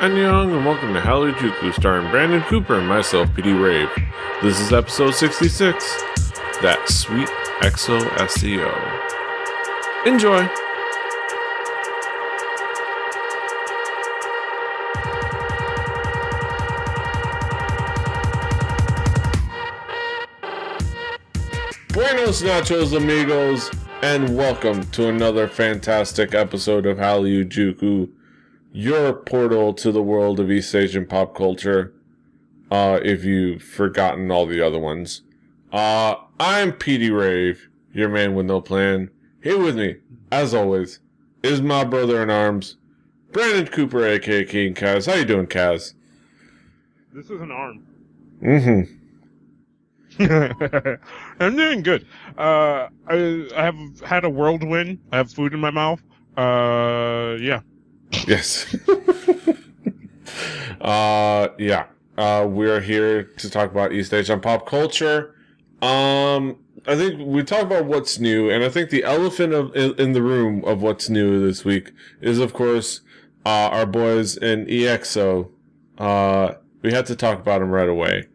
Annyeong and welcome to Hallyujuku, starring Brandon Cooper and myself, PD Rave. This is episode 66, That Sweet EXO SEO. Enjoy! Buenos nachos, amigos, and welcome to another fantastic episode of Hallyujuku, your portal to the world of East Asian pop culture, if you've forgotten all the other ones. I'm PD Rave, your man with no plan. Here with me, as always, is my brother in arms, Brandon Cooper, aka King Kaz. How you doing, Kaz? This is an arm. Mm-hmm. I'm doing good. I have had a whirlwind. I have food in my mouth. Yeah. Yes. We're here to talk about East Asian pop culture. I think we talk about what's new, and I think the elephant in the room of what's new this week is, of course, our boys in EXO. We had to talk about them right away,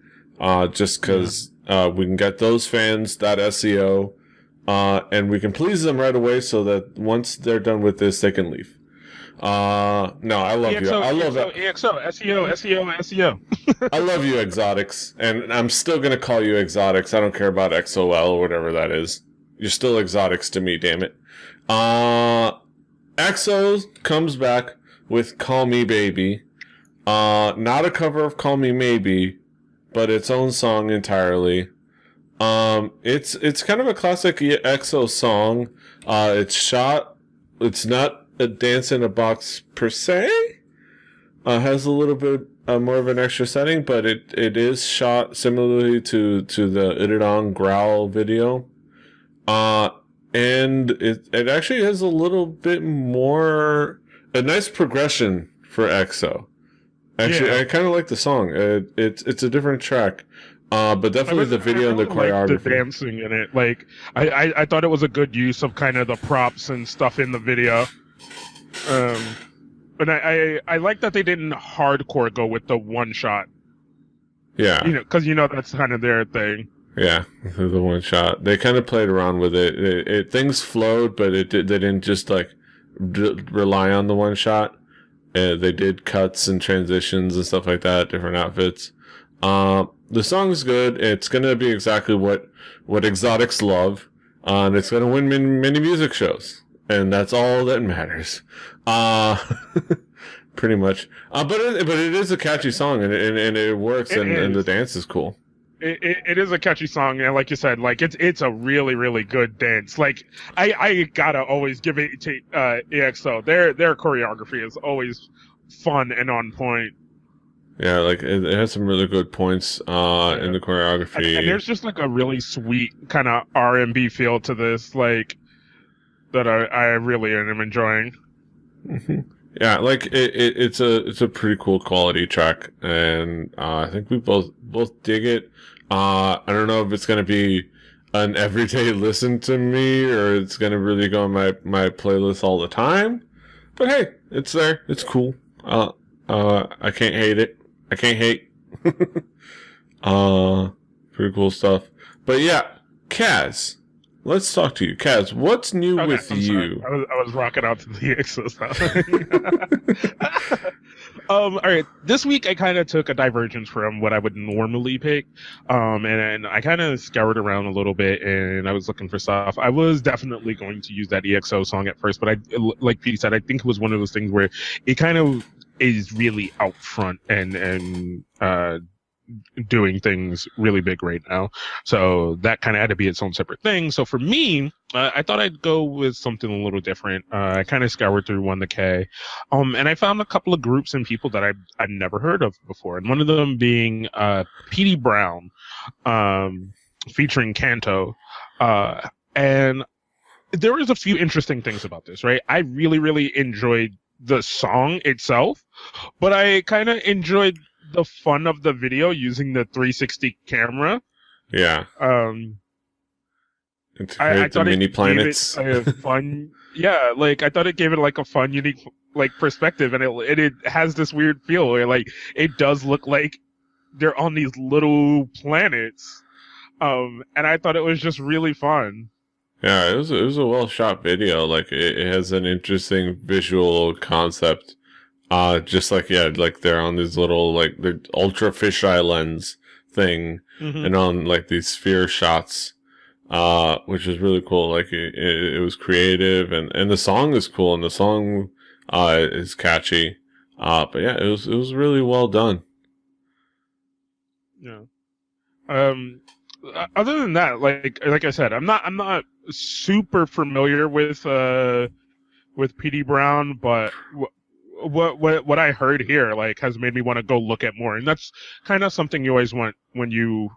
just because we can get those fans that SEO, and we can please them right away so that once they're done with this, they can leave. No, I love EXO, you. I love that. EXO, SEO. I love you, Exotics, and I'm still gonna call you Exotics. I don't care about XOL or whatever that is. You're still Exotics to me, damn it. EXO comes back with "Call Me Baby," not a cover of "Call Me Maybe," but its own song entirely. It's kind of a classic EXO song. It's not a dance in a box per se. Has a little bit more of an extra setting, but it is shot similarly to the Iridong Growl video. And it actually has a little bit more, a nice progression for EXO. Actually, yeah. I kind of like the song. It's a different track. But definitely the video and the choreography. The dancing in it. Like, I thought it was a good use of kind of the props and stuff in the video. But I like that they didn't hardcore go with the one shot. Yeah. Because that's kind of their thing. Yeah, the one shot. They kind of played around with it. Things flowed, but they didn't just like rely on the one shot. They did cuts and transitions and stuff like that, different outfits. The song's good. It's gonna be exactly what exotics love, and it's gonna win many music shows, and that's all that matters. Pretty much. But it is a catchy song, and it works, and the dance is cool. It is a catchy song, and like you said, like it's a really, really good dance. Like I gotta always give it to EXO. Their choreography is always fun and on point. Yeah, like it has some really good points in the choreography. And there's just like a really sweet kind of R&B feel to this, like that I really am enjoying. Mm-hmm. Yeah, like it's a pretty cool quality track, and I think we both dig it. I don't know if it's gonna be an everyday listen to me or it's gonna really go on my playlist all the time. But hey, it's there. It's cool. I can't hate it. I can't hate. Pretty cool stuff. But yeah, Kaz, let's talk to you. Kaz, what's new with you? I was rocking out to the EXO stuff. All right. This week I kind of took a divergence from what I would normally pick. And I kind of scoured around a little bit and I was looking for stuff. I was definitely going to use that EXO song at first, but like Pete said, I think it was one of those things where it kind of is really out front and doing things really big right now. So that kind of had to be its own separate thing. So for me, I thought I'd go with something a little different. I kind of scoured through EXO-K. And I found a couple of groups and people that I've never heard of before. And one of them being P.D. Brown, featuring Kanto. And there was a few interesting things about this, right? I really, really enjoyed the song itself, but I kind of enjoyed the fun of the video using the 360 camera. Yeah. I thought mini it planets. gave it a fun Yeah, like I thought it gave it like a fun, unique like perspective, and it has this weird feel where like it does look like they're on these little planets. And I thought it was just really fun. Yeah, it was a well shot video. Like it has an interesting visual concept. Just like yeah, like they're on this little like the ultra fisheye lens thing, and on like these sphere shots, which is really cool. Like it was creative, and the song is cool, and the song is catchy. But yeah, it was really well done. Yeah. Other than that, like I said, I'm not super familiar with PD Brown, but what I heard here like has made me want to go look at more, and that's kind of something you always want when you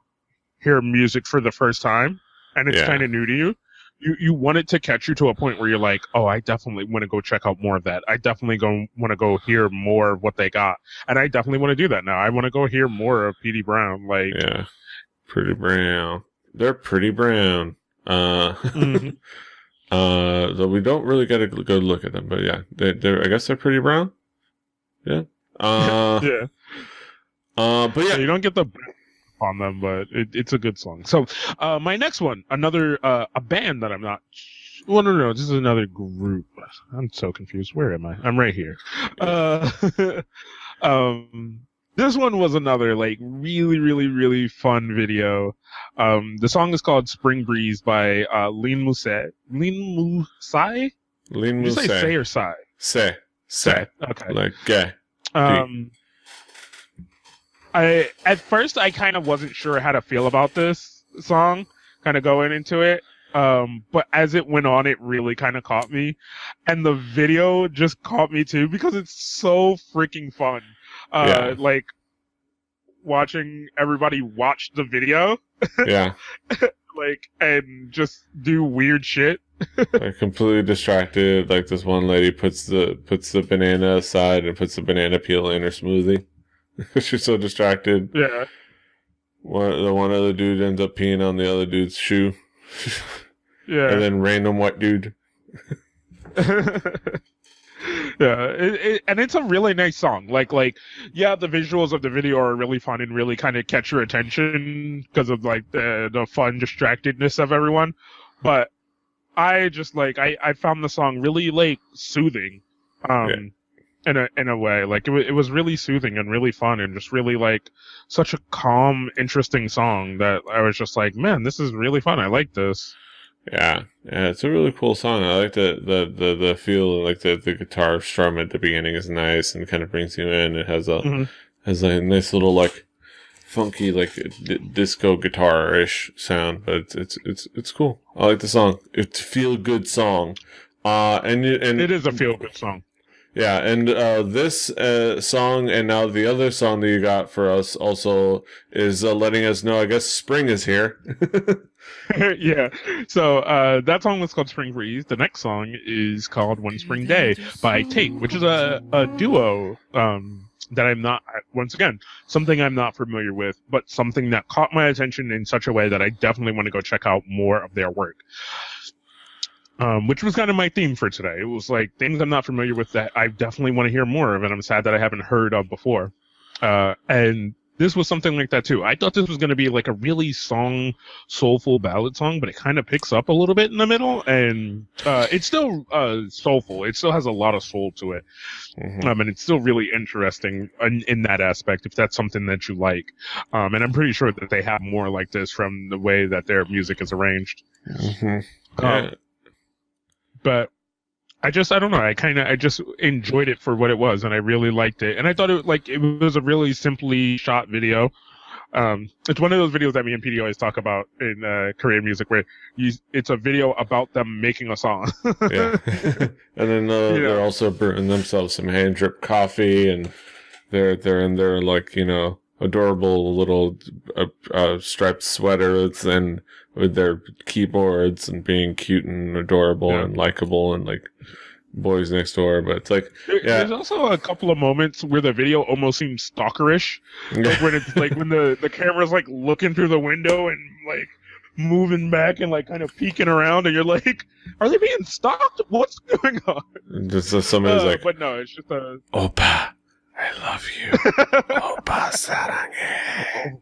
hear music for the first time, and it's kind of new to you. You want it to catch you to a point where you're like, oh, I definitely want to go check out more of that. I definitely want to go hear more of what they got, and I definitely want to do that now. I want to go hear more of PD Brown. Like, yeah, Pretty Brown. They're pretty brown. So we don't really get a good look at them, but yeah, they're I guess they're pretty brown. Yeah. yeah. But yeah, you don't get the on them, but it's a good song. So, my next one, another a band that I'm not. Well, no, this is another group. I'm so confused. Where am I? I'm right here. This one was another like really, really, really fun video. The song is called "Spring Breeze" by Lean Musai. Lean Musai. Lean Did you Musai. say say or sigh? Say. Okay. Like gay. At first I kind of wasn't sure how to feel about this song, kind of going into it. But as it went on, it really kind of caught me, and the video just caught me too because it's so freaking fun. Like watching everybody watch the video, Yeah. like and just do weird shit. Like completely distracted. Like this one lady puts the banana aside and puts the banana peel in her smoothie. She's so distracted. Yeah. One other dude ends up peeing on the other dude's shoe. Yeah. And then random white dude. Yeah, and it's a really nice song. Like, yeah, the visuals of the video are really fun and really kind of catch your attention because of like the fun distractedness of everyone. But I just like I found the song really like soothing, in a way. Like it was really soothing and really fun and just really like such a calm, interesting song that I was just like, man, this is really fun. I like this. Yeah, it's a really cool song. I like the feel, like the guitar strum at the beginning is nice and kind of brings you in. It has a nice little like funky like disco guitar-ish sound, but it's cool. I like the song. It's a feel good song. And it is a feel good song. Yeah, and this song and now the other song that you got for us also is letting us know, I guess, spring is here. Yeah. So that song was called Spring Breeze. The next song is called One Spring Day by Tate, which is a duo that I'm not, once again, something I'm not familiar with, but something that caught my attention in such a way that I definitely want to go check out more of their work. Which was kind of my theme for today. It was like things I'm not familiar with that I definitely want to hear more of, and I'm sad that I haven't heard of before. And this was something like that too. I thought this was going to be like a really soulful ballad song, but it kind of picks up a little bit in the middle, and it's still soulful. It still has a lot of soul to it, and it's still really interesting in that aspect, if that's something that you like. And I'm pretty sure that they have more like this from the way that their music is arranged. But I don't know. I just enjoyed it for what it was, and I really liked it. And I thought it was a really simply shot video. It's one of those videos that me and PD always talk about in Korean music, where it's a video about them making a song. Yeah, and then they're also brewing themselves some hand drip coffee, and they're in their like adorable little striped sweaters and with their keyboards and being cute and adorable and likable and like boys next door. But it's like, there's also a couple of moments where the video almost seems stalkerish, like when it's like when the camera's like looking through the window and like moving back and like kind of peeking around, and you're like, are they being stalked? What's going on? Just somebody's like, but no, it's just a Opa, I love you. Opa sarange.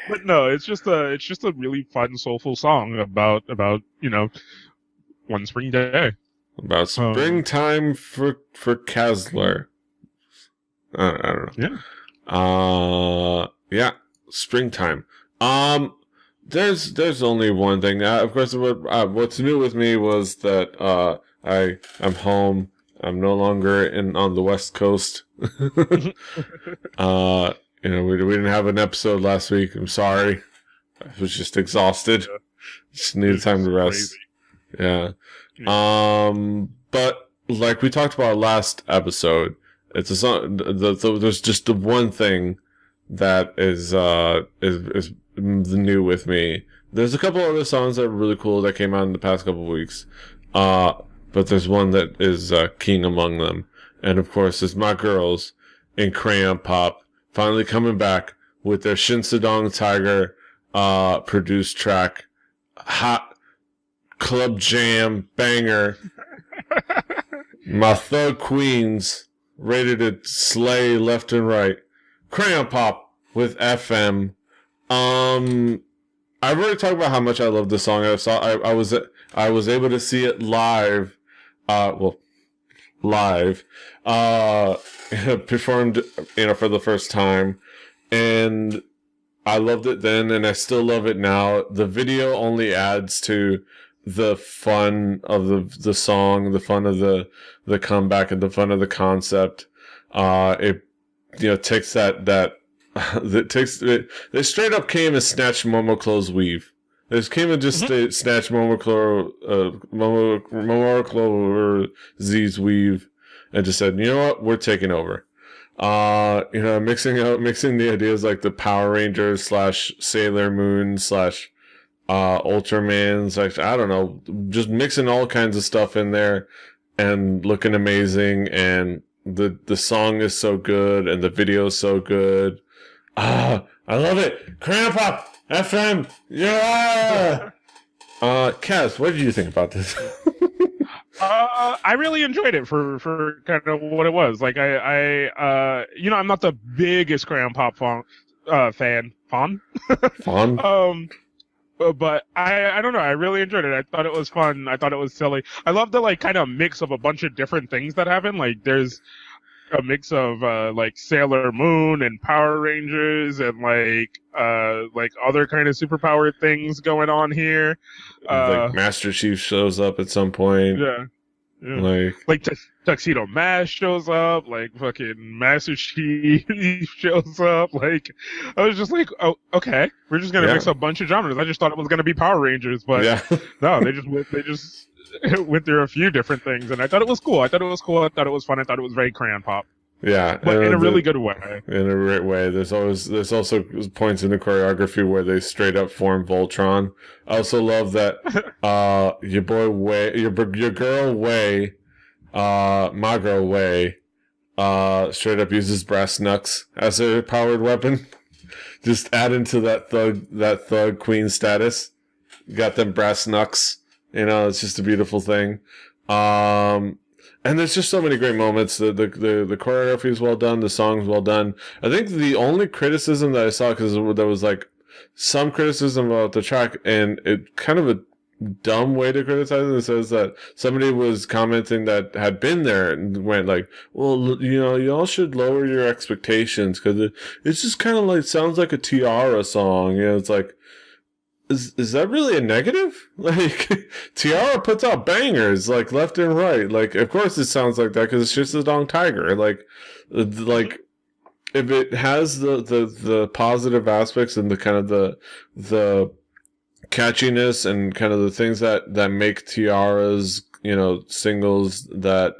But no, it's just a really fun, soulful song about one spring day. About springtime for Kessler. I don't know. Yeah. Yeah, springtime. There's only one thing. Of course, what's new with me was that I'm home. I'm no longer on the West Coast. We didn't have an episode last week. I'm sorry. I was just exhausted. Yeah. Just needed time to rest. Crazy. Yeah. But like we talked about last episode, it's a song. There's just the one thing that is new with me. There's a couple other songs that are really cool that came out in the past couple of weeks. But there's one that is king among them, and of course, it's my girls in Crayon Pop finally coming back with their Shinsadong Tiger produced track, hot club jam banger. My thug queens ready to slay left and right. Crayon Pop with FM. I've already talked about how much I love this song. I was able to see it live. Live. Performed, for the first time, and I loved it then, and I still love it now. The video only adds to the fun of the song, the fun of the comeback, and the fun of the concept. It takes that they straight up came and snatched Momoclo's weave. They just came and just snatched Momoclo Z's weave and just said, you know what, we're taking over. Mixing the ideas like the Power Rangers / Sailor Moon / Ultraman, I don't know, just mixing all kinds of stuff in there and looking amazing, and the song is so good and the video is so good. I love it. Crayon Pop FM, yeah. Kaz, what did you think about this? I really enjoyed it for kind of what it was. Like I'm not the biggest Crayon Pop fan. Fawn? But I don't know. I really enjoyed it. I thought it was fun. I thought it was silly. I love the like kind of mix of a bunch of different things that happen. Like there's a mix of like Sailor Moon and Power Rangers and like other kind of superpowered things going on here. Like Master Chief shows up at some point. Yeah. Like Tuxedo Mask shows up, like fucking Master Chief shows up. Like I was just like, oh, okay, we're just gonna mix up a bunch of genres. I just thought it was gonna be Power Rangers, but no, they just went through a few different things, and I thought it was cool. I thought it was fun. I thought it was very Crayon Pop. Yeah, but in a really good way. In a great way. There's also points in the choreography where they straight up form Voltron. I also love that your boy Wei, your girl Wei, my girl Wei, straight up uses brass knucks as her powered weapon. Just adding to that thug queen status. Got them brass knucks. It's just a beautiful thing. And there's just so many great moments. The choreography is well done. The song's well done. I think the only criticism that I saw, because there was like some criticism about the track, and it kind of a dumb way to criticize it. It says that somebody was commenting that had been there and went like, well, y'all should lower your expectations because it's just kind of like sounds like a Tiara song. It's like, is that really a negative? Like, Tiara puts out bangers, like, left and right. Like, of course it sounds like that, because it's just a Dong Tiger. Like, if it has the positive aspects and the kind of the catchiness and kind of the things that make Tiara's, singles that,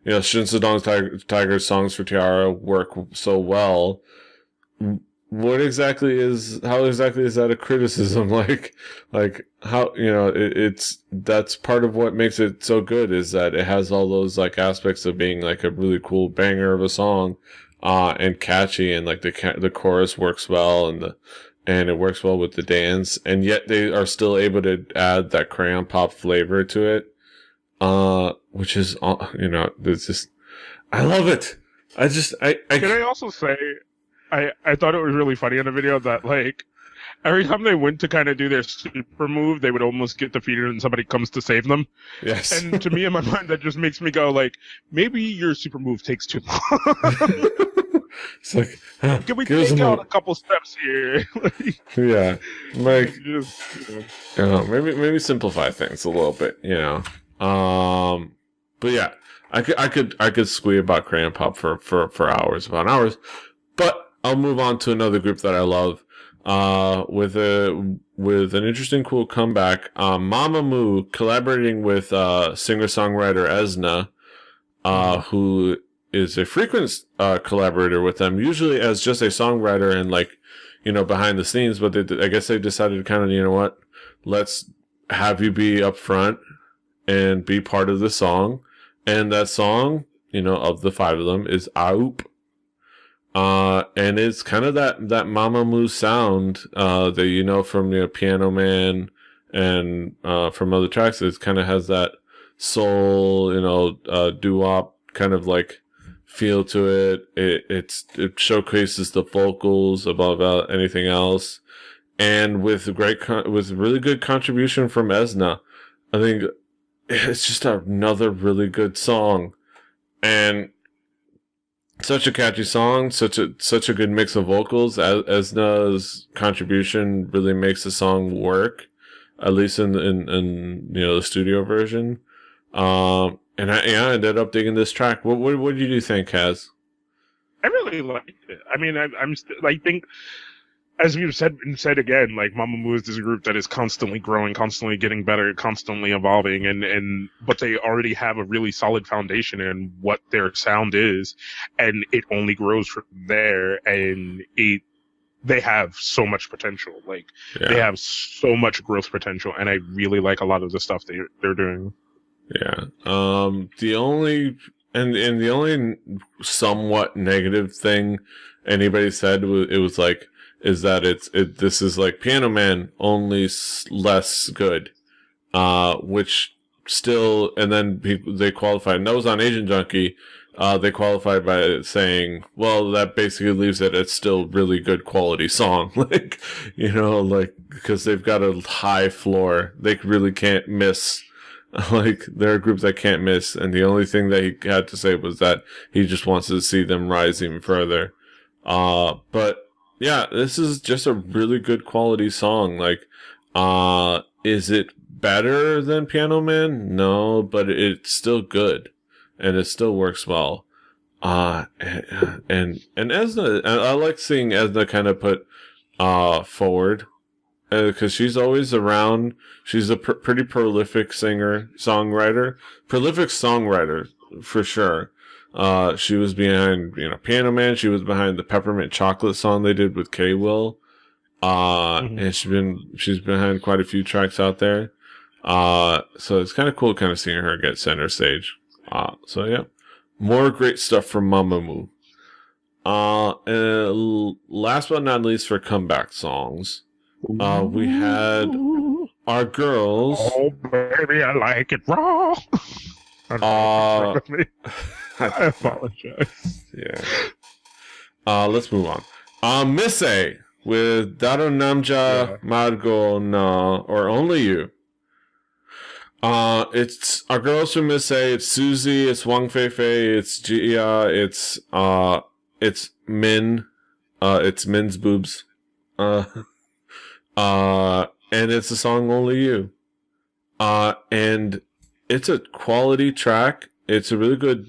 Shinsadong Tiger's songs for Tiara work so well, how exactly is that a criticism? Like how, that's part of what makes it so good, is that it has all those like aspects of being like a really cool banger of a song, and catchy, and like the chorus works well, and and it works well with the dance, and yet they are still able to add that crayon pop flavor to it, which is, it's just, I love it. Can I also say, I thought it was really funny in the video that, like, every time they went to kind of do their super move, they would almost get defeated and somebody comes to save them. Yes. And to me, in my mind, that just makes me go, like, maybe your super move takes too long. It's like, can we take out a couple steps here? Yeah, like, just, maybe simplify things a little bit, But yeah, I could squee about crayon pop for hours upon hours. But I'll move on to another group that I love, with an interesting, cool comeback. Mamamoo collaborating with singer-songwriter Esna, who is a frequent collaborator with them, usually as just a songwriter and, like, behind the scenes. But I guess they decided kind of, what, let's have you be up front and be part of the song. And that song, of the 5 of them, is Aoop. And it's kind of that Mamamoo sound that from Piano Man and from other tracks. It kind of has that soul, doo-wop kind of like feel to it. It showcases the vocals above anything else, and with really good contribution from Esna. I think it's just another really good song, and such a catchy song, such a good mix of vocals. Esna's contribution really makes the song work, at least in the studio version. And I ended up digging this track. What did you think, Kaz? I really liked it. I mean, I think, as we've said again, like, Mamamoo is this group that is constantly growing, constantly getting better, constantly evolving, but they already have a really solid foundation in what their sound is, and it only grows from there, and they have so much potential. Like, they have so much growth potential, and I really like a lot of the stuff they're doing. Yeah. The only somewhat negative thing anybody said is that this is like Piano Man, only less good, which still, and then they qualified, and that was on Asian Junkie. They qualified by saying, well, that basically leaves it at still really good quality song, because they've got a high floor. They really can't miss. Like, there are groups that can't miss, and the only thing that he had to say was that he just wants to see them rise even further. But yeah, this is just a really good quality song. Like, is it better than Piano Man? No, but it's still good, and it still works well. And Esna, I like seeing Esna kind of put forward, because she's always around. She's a pretty prolific songwriter for sure. She was behind, Piano Man. She was behind the Peppermint Chocolate song they did with K-Will. And she's behind quite a few tracks out there. So it's kind of cool kind of seeing her get center stage. So yeah, more great stuff from Mamamoo. And last but not least, for comeback songs, we had our girls. Oh, baby, I like it raw. I apologize. Yeah. Let's move on. Miss A with Daro Namja Margo Na, or Only You. It's our girls from Miss A. It's Suzy. It's Wang Feifei. It's Jia. It's Min. It's Min's boobs. And it's the song Only You. And it's a quality track. It's a really,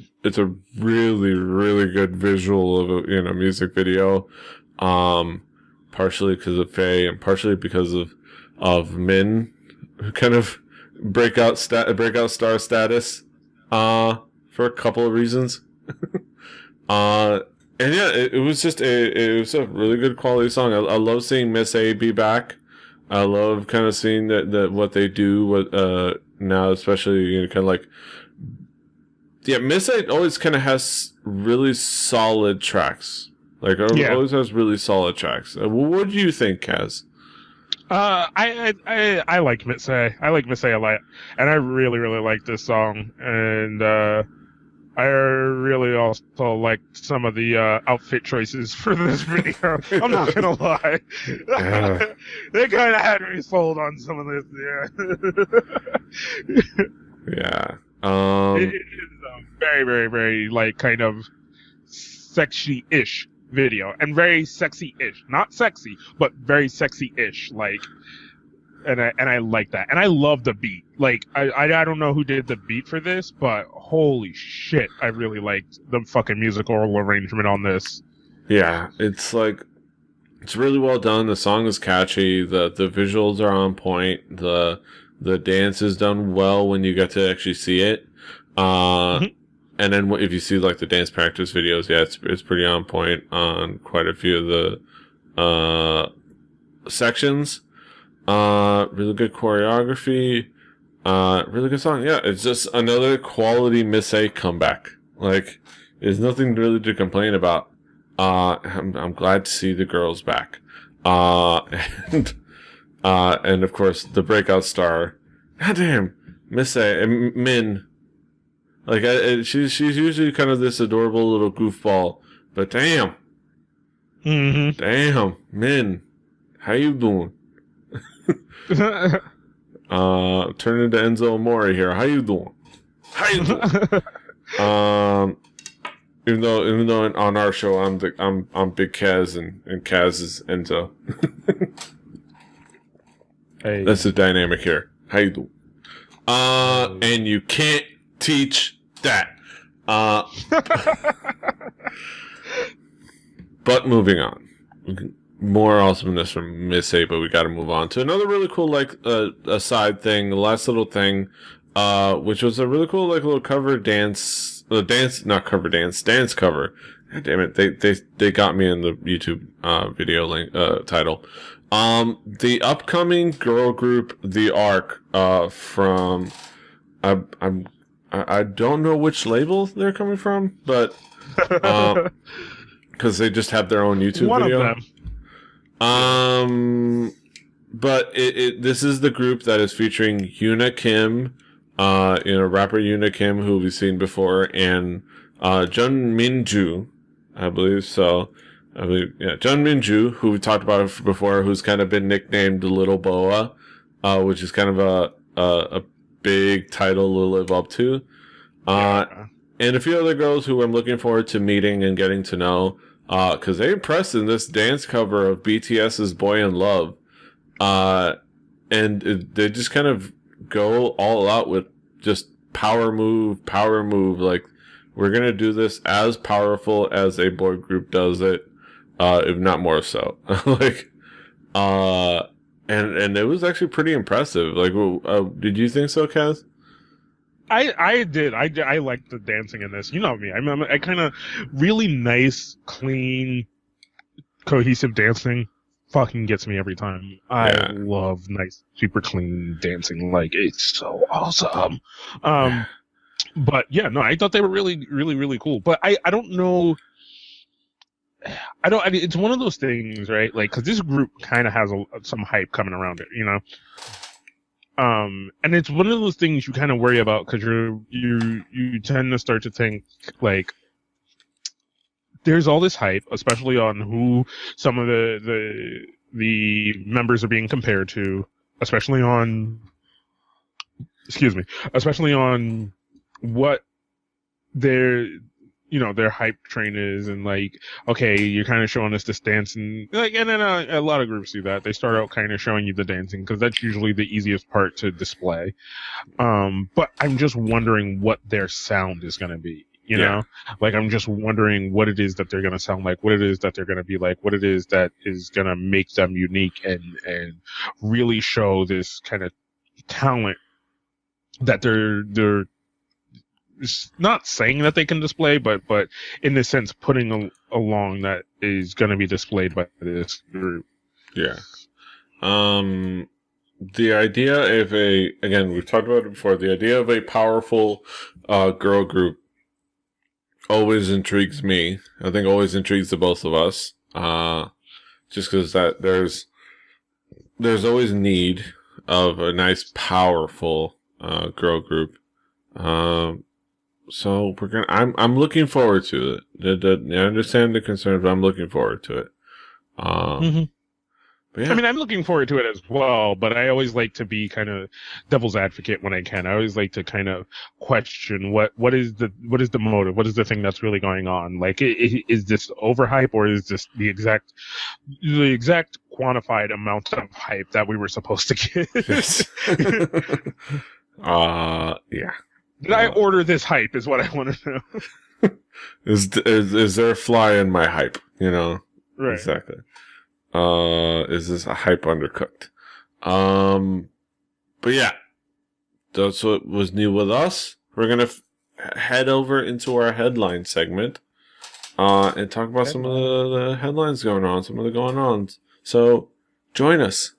really good visual of a music video. Partially because of Faye and partially because of Min, who kind of breakout star status, for a couple of reasons. And yeah, it was a really good quality song. I love seeing Miss A be back. I love kind of seeing that what they do now, especially kind of like, yeah, Miss A always kind of has really solid tracks. Like, it always has really solid tracks. What do you think, Kaz? I like Mitse. I like Mitse a lot, and I really like this song. And I really also like some of the outfit choices for this video. I'm not gonna lie, they kind of had me sold on some of this. Yeah. It is a very like kind of sexy-ish video, and very sexy-ish, not sexy, but very sexy-ish. Like, and I like that, and I love the beat. Like, I don't know who did the beat for this, but holy shit, I really liked the fucking musical arrangement on this. Yeah, it's like, it's really well done. The song is catchy. The visuals are on point. The dance is done well when you get to actually see it. And then if you see like the dance practice videos, yeah, it's pretty on point on quite a few of the sections. Really good choreography. Really good song. Yeah, it's just another quality Miss A comeback. Like, there's nothing really to complain about. I'm glad to see the girls back. And of course the breakout star. Goddamn, Miss A, Min. Like, she's usually kind of this adorable little goofball, but damn, damn, Min, how you doing? Turn into Enzo Amore here. How you doing? Even though on our show I'm Big Kaz and Kaz is Enzo. Hey. That's the dynamic here. How you doing? And you can't teach that. But moving on. More awesomeness from Miss A, but we got to move on to another really cool, like, a side thing, the last little thing, which was a really cool, like, little cover dance cover. God damn it, they got me in the YouTube video link title. The upcoming girl group, The Ark, from I don't know which label they're coming from, but because they just have their own YouTube video. One of them. But this is the group that is featuring Yuna Kim, rapper Yuna Kim, who we've seen before, and Jun Minju, I believe so. Jun Minju, who we talked about before, who's kind of been nicknamed Little Boa, which is kind of a big title to live up to. And a few other girls who I'm looking forward to meeting and getting to know, because they impressed in this dance cover of BTS's Boy in Love. And they just kind of go all out with just power move. Like, we're going to do this as powerful as a boy group does it, if not more so. Like, and it was actually pretty impressive. Like, did you think so, Kaz? I did. I liked the dancing in this. You know me. I kind of really nice, clean, cohesive dancing fucking gets me every time. I love nice, super clean dancing. Like, it's so awesome. But yeah, no, I thought they were really cool. But I don't know. I mean, it's one of those things, right? Like, because this group kind of has some hype coming around it, you know. And it's one of those things you kind of worry about because you tend to start to think, like, there's all this hype, especially on who some of the members are being compared to, especially on what their hype train is, and like, okay, you're kind of showing us this dance, and like, and then a lot of groups do that. They start out kind of showing you the dancing because that's usually the easiest part to display. But I'm just wondering what their sound is going to be. You know, like, I'm just wondering what it is that they're going to sound like, what it is that they're going to be like, what it is that is going to make them unique and really show this kind of talent that they're not saying that they can display, but in the sense putting along that is going to be displayed by this group. Yeah. The idea of again, we've talked about it before, the idea of a powerful girl group always intrigues me. I think always intrigues the both of us. Just because that there's always need of a nice, powerful girl group. So I'm looking forward to it. I understand the concerns, but I'm looking forward to it. But yeah. I mean, I'm looking forward to it as well, but I always like to be kind of devil's advocate when I can. I always like to kind of question what is the motive? What is the thing that's really going on? Like, is this overhype, or is this the exact quantified amount of hype that we were supposed to get? Yeah. Did I order this hype? Is what I want to know. Is there a fly in my hype? You know, right? Exactly. Is this a hype undercooked? But yeah, that's what was new with us. We're gonna head over into our headline segment, and talk about some of the headlines going on, some of the going-ons. So, join us.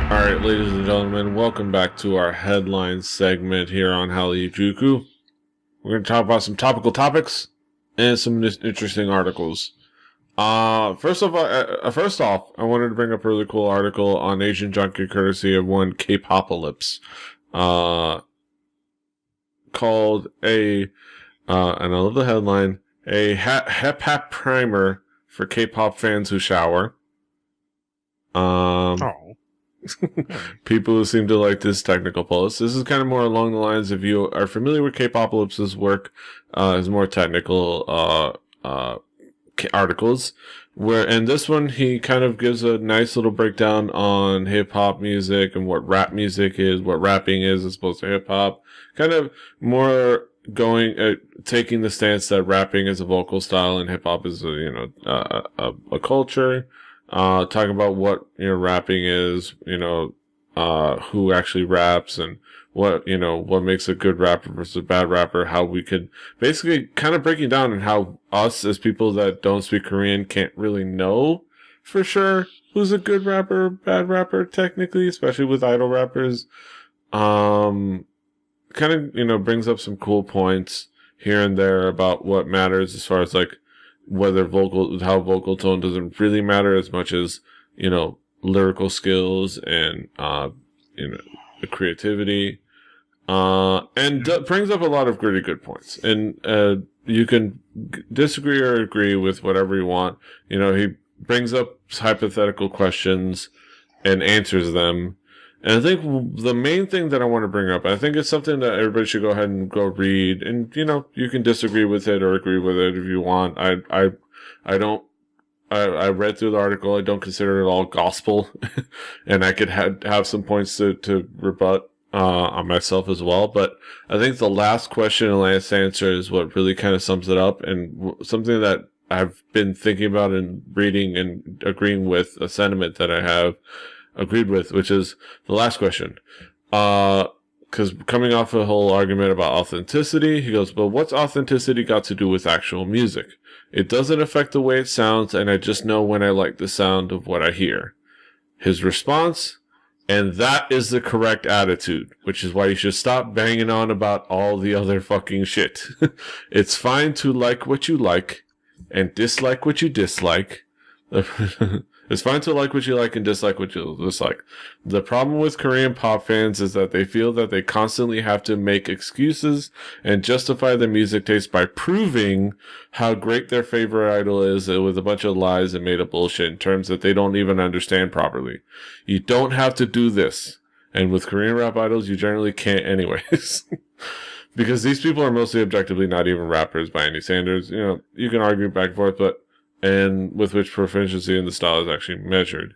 Alright, ladies and gentlemen, welcome back to our headline segment here on Hallyujuku. We're going to talk about some topical topics and some interesting articles. First off, I wanted to bring up a really cool article on Asian Junkie courtesy of one K-Popalypse, called and I love the headline, a hep primer for K-pop fans who shower. People who seem to like this technical post. This is kind of more along the lines, if you are familiar with K-Popalypse's work, his more technical articles, and this one he kind of gives a nice little breakdown on hip-hop music and what rap music is, what rapping is as opposed to hip-hop. Kind of more taking the stance that rapping is a vocal style and hip-hop is a culture. Talking about what, rapping is, who actually raps and what makes a good rapper versus a bad rapper, how we could basically kind of breaking down and how us as people that don't speak Korean can't really know for sure who's a good rapper, bad rapper, technically, especially with idol rappers. Kind of, brings up some cool points here and there about what matters as far as like, how vocal tone doesn't really matter as much as, lyrical skills and, the creativity, and brings up a lot of really good points. And, you can disagree or agree with whatever you want. He brings up hypothetical questions and answers them. And I think the main thing that I want to bring up, I think it's something that everybody should go ahead and go read. And, you can disagree with it or agree with it if you want. I read through the article. I don't consider it all gospel. And I could have some points to rebut, on myself as well. But I think the last question and last answer is what really kind of sums it up, and something that I've been thinking about and reading and agreeing with, a sentiment that I have agreed with, which is the last question. Because coming off a whole argument about authenticity, he goes, but what's authenticity got to do with actual music? It doesn't affect the way it sounds, and I just know when I like the sound of what I hear. His response, and that is the correct attitude, which is why you should stop banging on about all the other fucking shit. It's fine to like what you like and dislike what you dislike. It's fine to like what you like and dislike what you dislike. The problem with Korean pop fans is that they feel that they constantly have to make excuses and justify their music taste by proving how great their favorite idol is with a bunch of lies and made up bullshit in terms that they don't even understand properly. You don't have to do this. And with Korean rap idols, you generally can't anyways. Because these people are mostly objectively not even rappers by any standards. You can argue back and forth, and with which proficiency in the style is actually measured.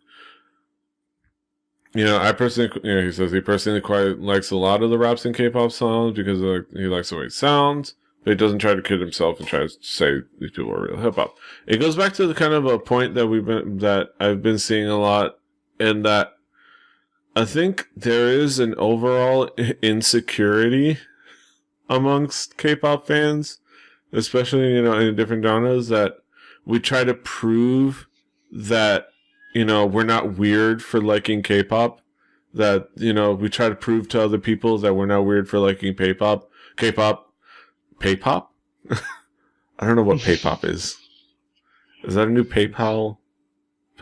I personally, he says he personally quite likes a lot of the raps in K-pop songs because he likes the way it sounds, but he doesn't try to kid himself and try to say these people are real hip-hop. It goes back to the kind of a point that I've been seeing a lot, and that I think there is an overall insecurity amongst K-pop fans, especially, in different genres, that we try to prove that, we're not weird for liking K-pop. That, we try to prove to other people that we're not weird for liking K-pop. Pay-pop? I don't know what Pay-pop is. Is that a new PayPal?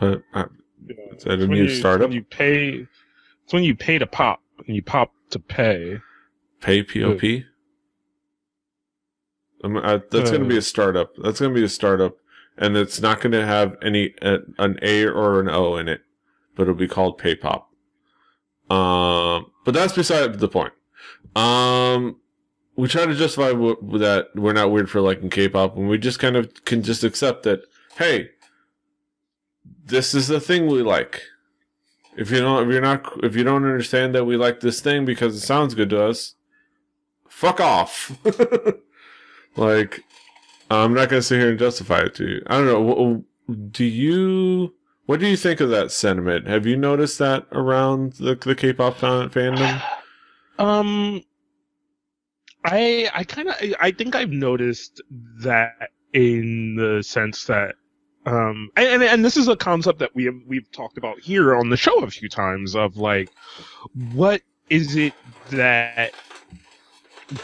Is that a new startup? It's when you pay to pop, and you pop to pay. Pay, P-O-P? That's going to be a startup. That's going to be a startup. And it's not going to have an A or an O in it. But it'll be called Paypop. But that's beside the point. We try to justify that we're not weird for liking K-pop, and we just kind of can just accept that, hey, this is the thing we like. If you don't understand that we like this thing because it sounds good to us, fuck off. Like, I'm not going to sit here and justify it to you. I don't know. What do you think of that sentiment? Have you noticed that around the K-pop fandom? I think I've noticed that in the sense that, and this is a concept that we've talked about here on the show a few times of like, what is it that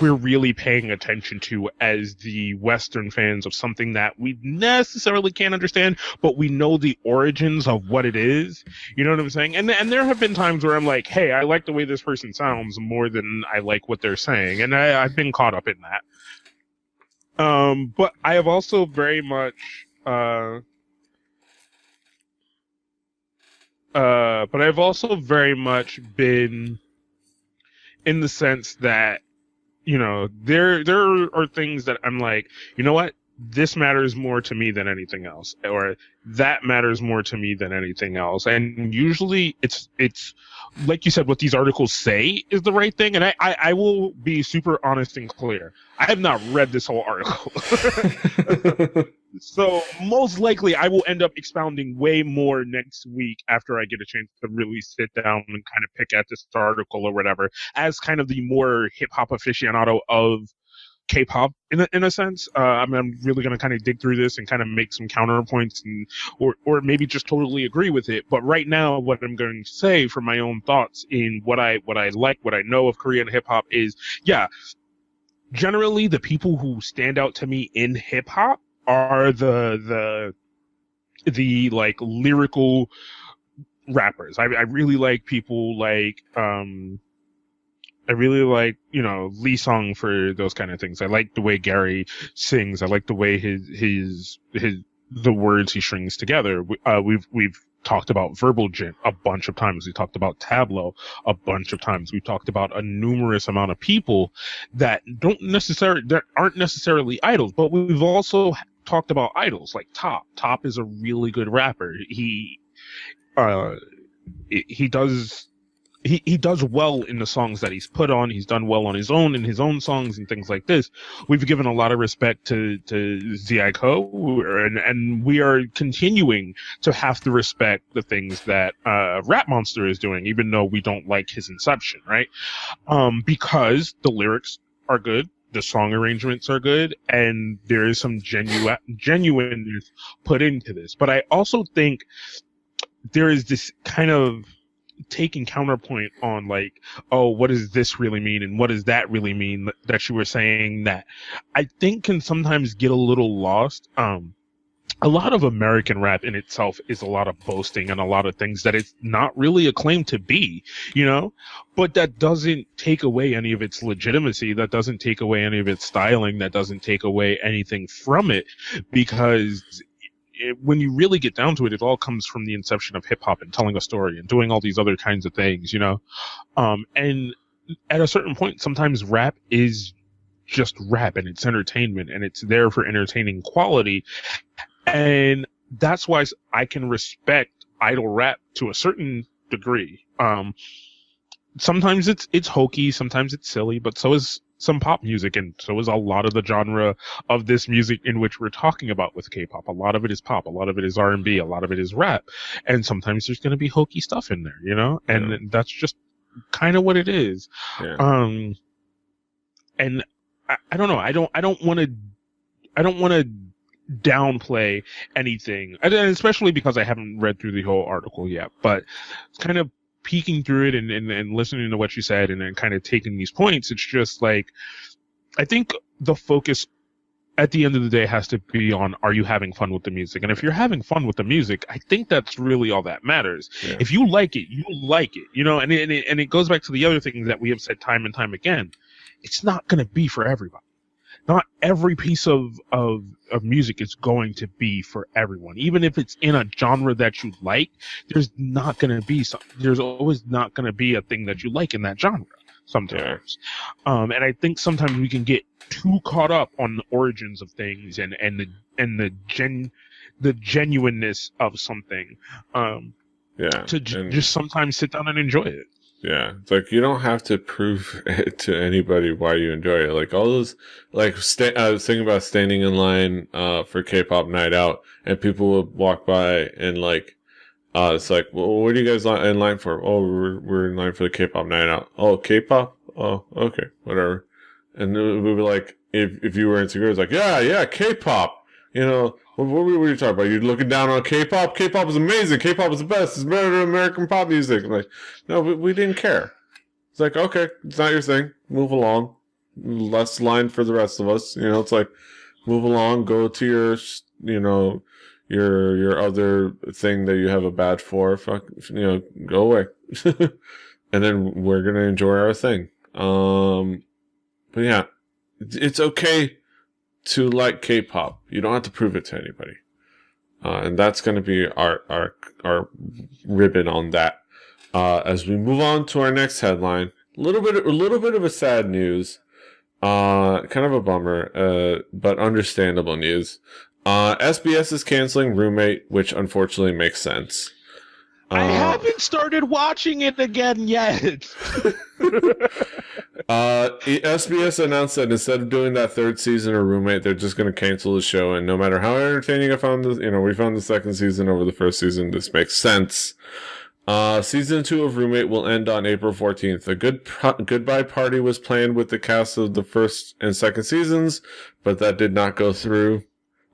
we're really paying attention to as the Western fans of something that we necessarily can't understand, but we know the origins of what it is. You know what I'm saying? And there have been times where I'm like, hey, I like the way this person sounds more than I like what they're saying. And I've been caught up in that. But I have also very much, been in the sense that, there are things that I'm like, you know what? This matters more to me than anything else, or that matters more to me than anything else. And usually it's like you said, what these articles say is the right thing. And I will be super honest and clear. I have not read this whole article. So most likely I will end up expounding way more next week after I get a chance to really sit down and kind of pick at this article or whatever, as kind of the more hip hop aficionado of K-pop in a sense. I'm really going to kind of dig through this and kind of make some counterpoints or maybe just totally agree with it. But right now, what I'm going to say for my own thoughts in what I like, what I know of Korean hip hop is, yeah, generally the people who stand out to me in hip hop are the like lyrical rappers. I really like people like I really like, Lee Sung for those kind of things. I like the way Gary sings. I like the way the words he strings together. We've talked about Verbal Gent a bunch of times. We talked about Tablo a bunch of times. We talked about a numerous amount of people that aren't necessarily idols, but we've also talked about idols like Top. Top is a really good rapper. He does well in the songs that he's put on. He's done well on his own songs and things like this. We've given a lot of respect to EXO-K, and we are continuing to have to respect the things that Rap Monster is doing, even though we don't like his inception, right? Because the lyrics are good, the song arrangements are good, and there is some genuineness put into this. But I also think there is this kind of taking counterpoint on like, oh, what does this really mean and what does that really mean that you were saying, that I think can sometimes get a little lost. A lot of American rap in itself is a lot of boasting and a lot of things that it's not really a claim to be, but that doesn't take away any of its legitimacy. That doesn't take away any of its styling. That doesn't take away anything from it, because when you really get down to it, it all comes from the inception of hip hop and telling a story and doing all these other kinds of things, and at a certain point, sometimes rap is just rap and it's entertainment and it's there for entertaining quality. And that's why I can respect idol rap to a certain degree. Sometimes it's hokey, sometimes it's silly, but so is some pop music, and so is a lot of the genre of this music in which we're talking about with K-pop. A lot of it is pop, a lot of it is R&B, a lot of it is rap, and sometimes there's going to be hokey stuff in there, and that's just kind of what it is. Yeah. And I don't know. I don't want to downplay anything, and especially because I haven't read through the whole article yet, but kind of peeking through it and listening to what you said and then kind of taking these points, it's just like, I think the focus at the end of the day has to be on, are you having fun with the music? And if you're having fun with the music, I think that's really all that matters. Yeah. If you like it, you like it, you know, and it goes back to the other thing that we have said time and time again. It's not going to be for everybody. Not every piece of music is going to be for everyone. Even if it's in a genre that you like, there's always not going to be a thing that you like in that genre sometimes. Yeah. And I think sometimes we can get too caught up on the origins of things and the genuineness of something. Just sometimes sit down and enjoy it. Yeah, it's like you don't have to prove it to anybody why you enjoy it. Like all those, like I was thinking about standing in line for K-pop night out, and people would walk by and like, it's like, well, what are you guys in line for? Oh, we're in line for the K-pop night out. Oh, K-pop? Oh, okay, whatever. And we were like, if you were into girls, like, yeah, K-pop. You know, what were you talking about? You're looking down on K-pop? K-pop is amazing. K-pop is the best. It's better than American pop music. I'm like, no, we didn't care. It's like, okay, it's not your thing. Move along. Less line for the rest of us. You know, it's like, move along. Go to your, you know, your other thing that you have a badge for. Fuck, you know, go away. And then we're gonna enjoy our thing. But yeah, it's okay to like K-pop. You don't have to prove it to anybody. And that's going to be our ribbon on that. As we move on to our next headline, a little bit of a sad news. Kind of a bummer, but understandable news. SBS is canceling Roommate, which unfortunately makes sense. I haven't started watching it again yet. SBS announced that instead of doing that third season of Roommate, they're just going to cancel the show. And no matter how entertaining I found this, we found the second season over the first season. This makes sense. Season 2 of Roommate will end on April 14th. A goodbye party was planned with the cast of the first and second seasons, but that did not go through.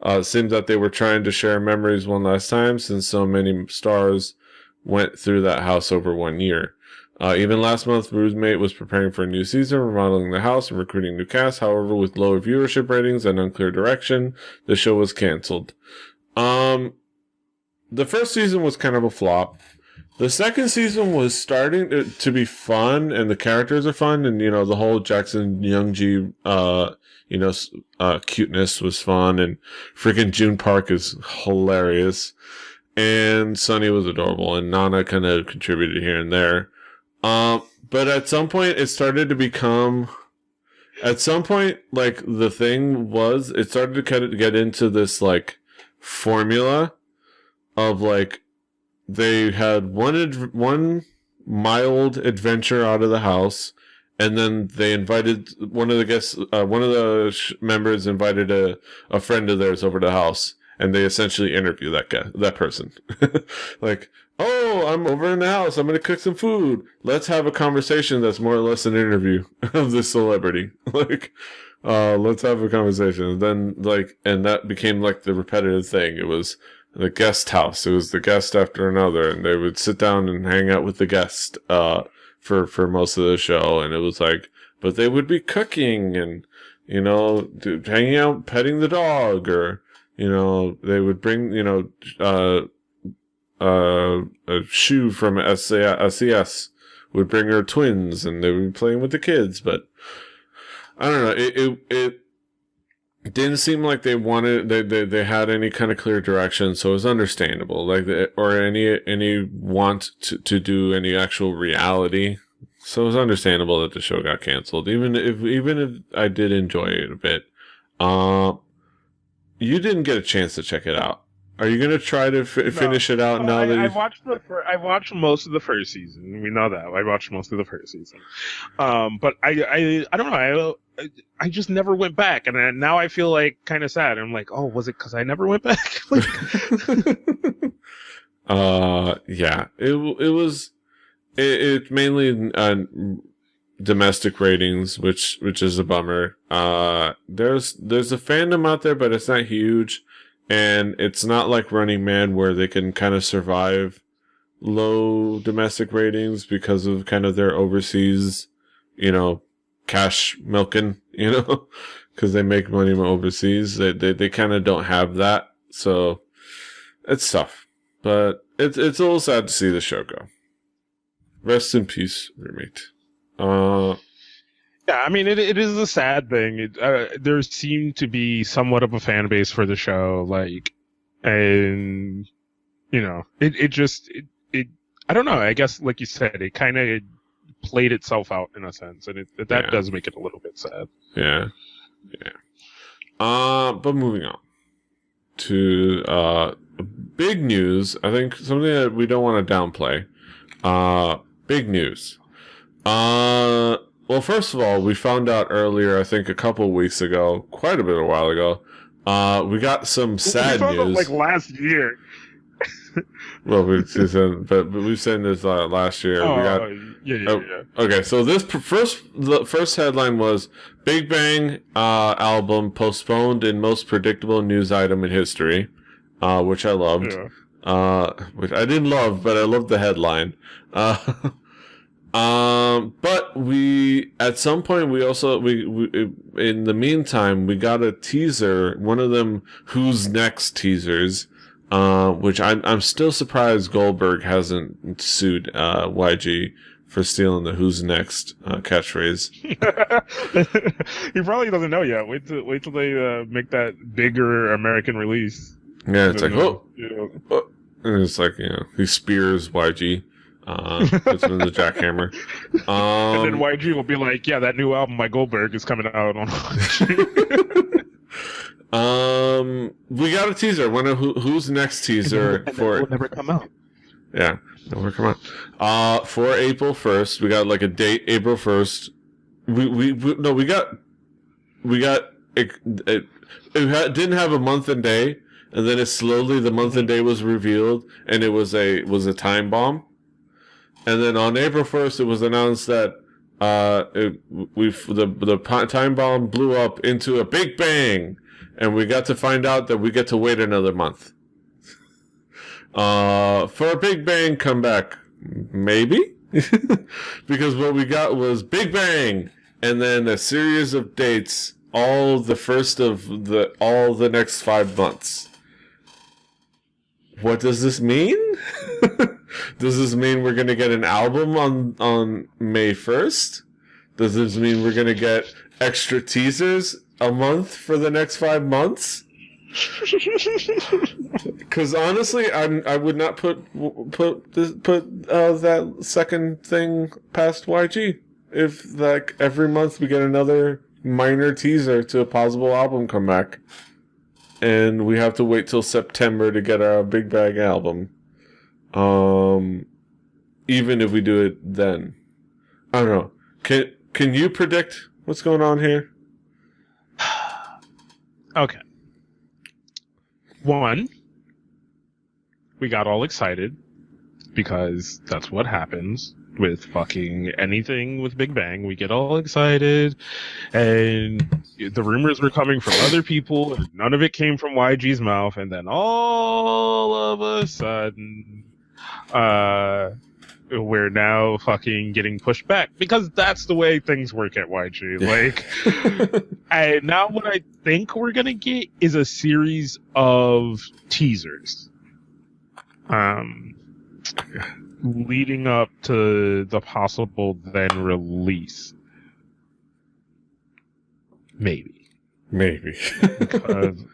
It seemed that they were trying to share memories one last time since so many stars went through that house over 1 year. Even last month, Roommate was preparing for a new season, remodeling the house and recruiting new cast. However, with lower viewership ratings and unclear direction, the show was canceled. The first season was kind of a flop. The second season was starting to be fun, and the characters are fun, and the whole Jackson Youngji cuteness was fun, and freaking June Park is hilarious, and Sunny was adorable, and Nana kind of contributed here and there. But at some point it started to become, like the thing was, it started to kind of get into this like formula of like, they had one mild adventure out of the house, and then they invited one of the guests, one of the members invited a friend of theirs over to the house, and they essentially interview that person. Like, oh, I'm over in the house. I'm going to cook some food. Let's have a conversation that's more or less an interview of this celebrity. Like, let's have a conversation. And then, and that became like the repetitive thing. It was the guest house. It was the guest after another, and they would sit down and hang out with the guest, for most of the show. And it was like, but they would be cooking and, hanging out, petting the dog, or, they would bring, a shoe from SES would bring her twins, and they would be playing with the kids. But I don't know. It didn't seem like they wanted, they had any kind of clear direction, so it was understandable. Like, or any want to do any actual reality. So it was understandable that the show got canceled, even if I did enjoy it a bit. You didn't get a chance to check it out. Are you going to try to finish it out now that I watched most of the first season. We know that. I watched most of the first season. But I don't know. I just never went back, and now I feel like kind of sad. I'm like, oh, was it because I never went back? Yeah. It was. It mainly domestic ratings, which is a bummer. There's a fandom out there, but it's not huge. and it's not like Running Man where they can kind of survive low domestic ratings because of kind of their overseas, cash milking, because they make money overseas. They kind of don't have that, so it's tough. But it's a little sad to see the show go. Rest in peace, roommate. Yeah, I mean, it is a sad thing. There seemed to be somewhat of a fan base for the show, and I don't know. I guess, like you said, it kind of played itself out in a sense, and that does make it a little bit sad. Yeah. But moving on to big news. I think something that we don't want to downplay. Big news. Well, first of all, we found out earlier, I think a couple of weeks ago, quite a bit a while ago, we got some sad we found news. out, last year. Well, we've seen this last year. Yeah. Okay, so the first headline was Big Bang album postponed in most predictable news item in history, which I loved. Yeah. Which I didn't love, but I loved the headline. But we at some point we in the meantime we got a teaser, one of them Who's Next teasers. Which I'm still surprised Goldberg hasn't sued YG for stealing the "Who's Next" catchphrase. He probably doesn't know yet. Wait till they make that bigger American release. Yeah, it's like and it's like he spears YG, puts him in the jackhammer, and then YG will be like, "Yeah, that new album by Goldberg is coming out on YG." We got a teaser. Who's Next teaser for it will never come out. Yeah, never come out. For April 1st, we got a date. April 1st. It didn't have a month and day, and then the month and day was revealed, and it was a time bomb. And then on April 1st, it was announced that the time bomb blew up into a big bang. And we got to find out that we get to wait another month. For a Big Bang comeback, maybe? Because what we got was Big Bang, and then a series of dates, all the next 5 months. What does this mean? Does this mean we're going to get an album on May 1st? Does this mean we're going to get extra teasers a month for the next 5 months? Because honestly, I would not put that second thing past YG. If every month we get another minor teaser to a possible album comeback, and we have to wait till September to get our Big Bang album. Even if we do it then, I don't know. Can you predict what's going on here? Okay. One, we got all excited because that's what happens with fucking anything with Big Bang. We get all excited, and the rumors were coming from other people, and none of it came from YG's mouth, and then all of a sudden, we're now fucking getting pushed back because that's the way things work at YG. And now what I think we're gonna get is a series of teasers, leading up to the possible then release. Maybe. Because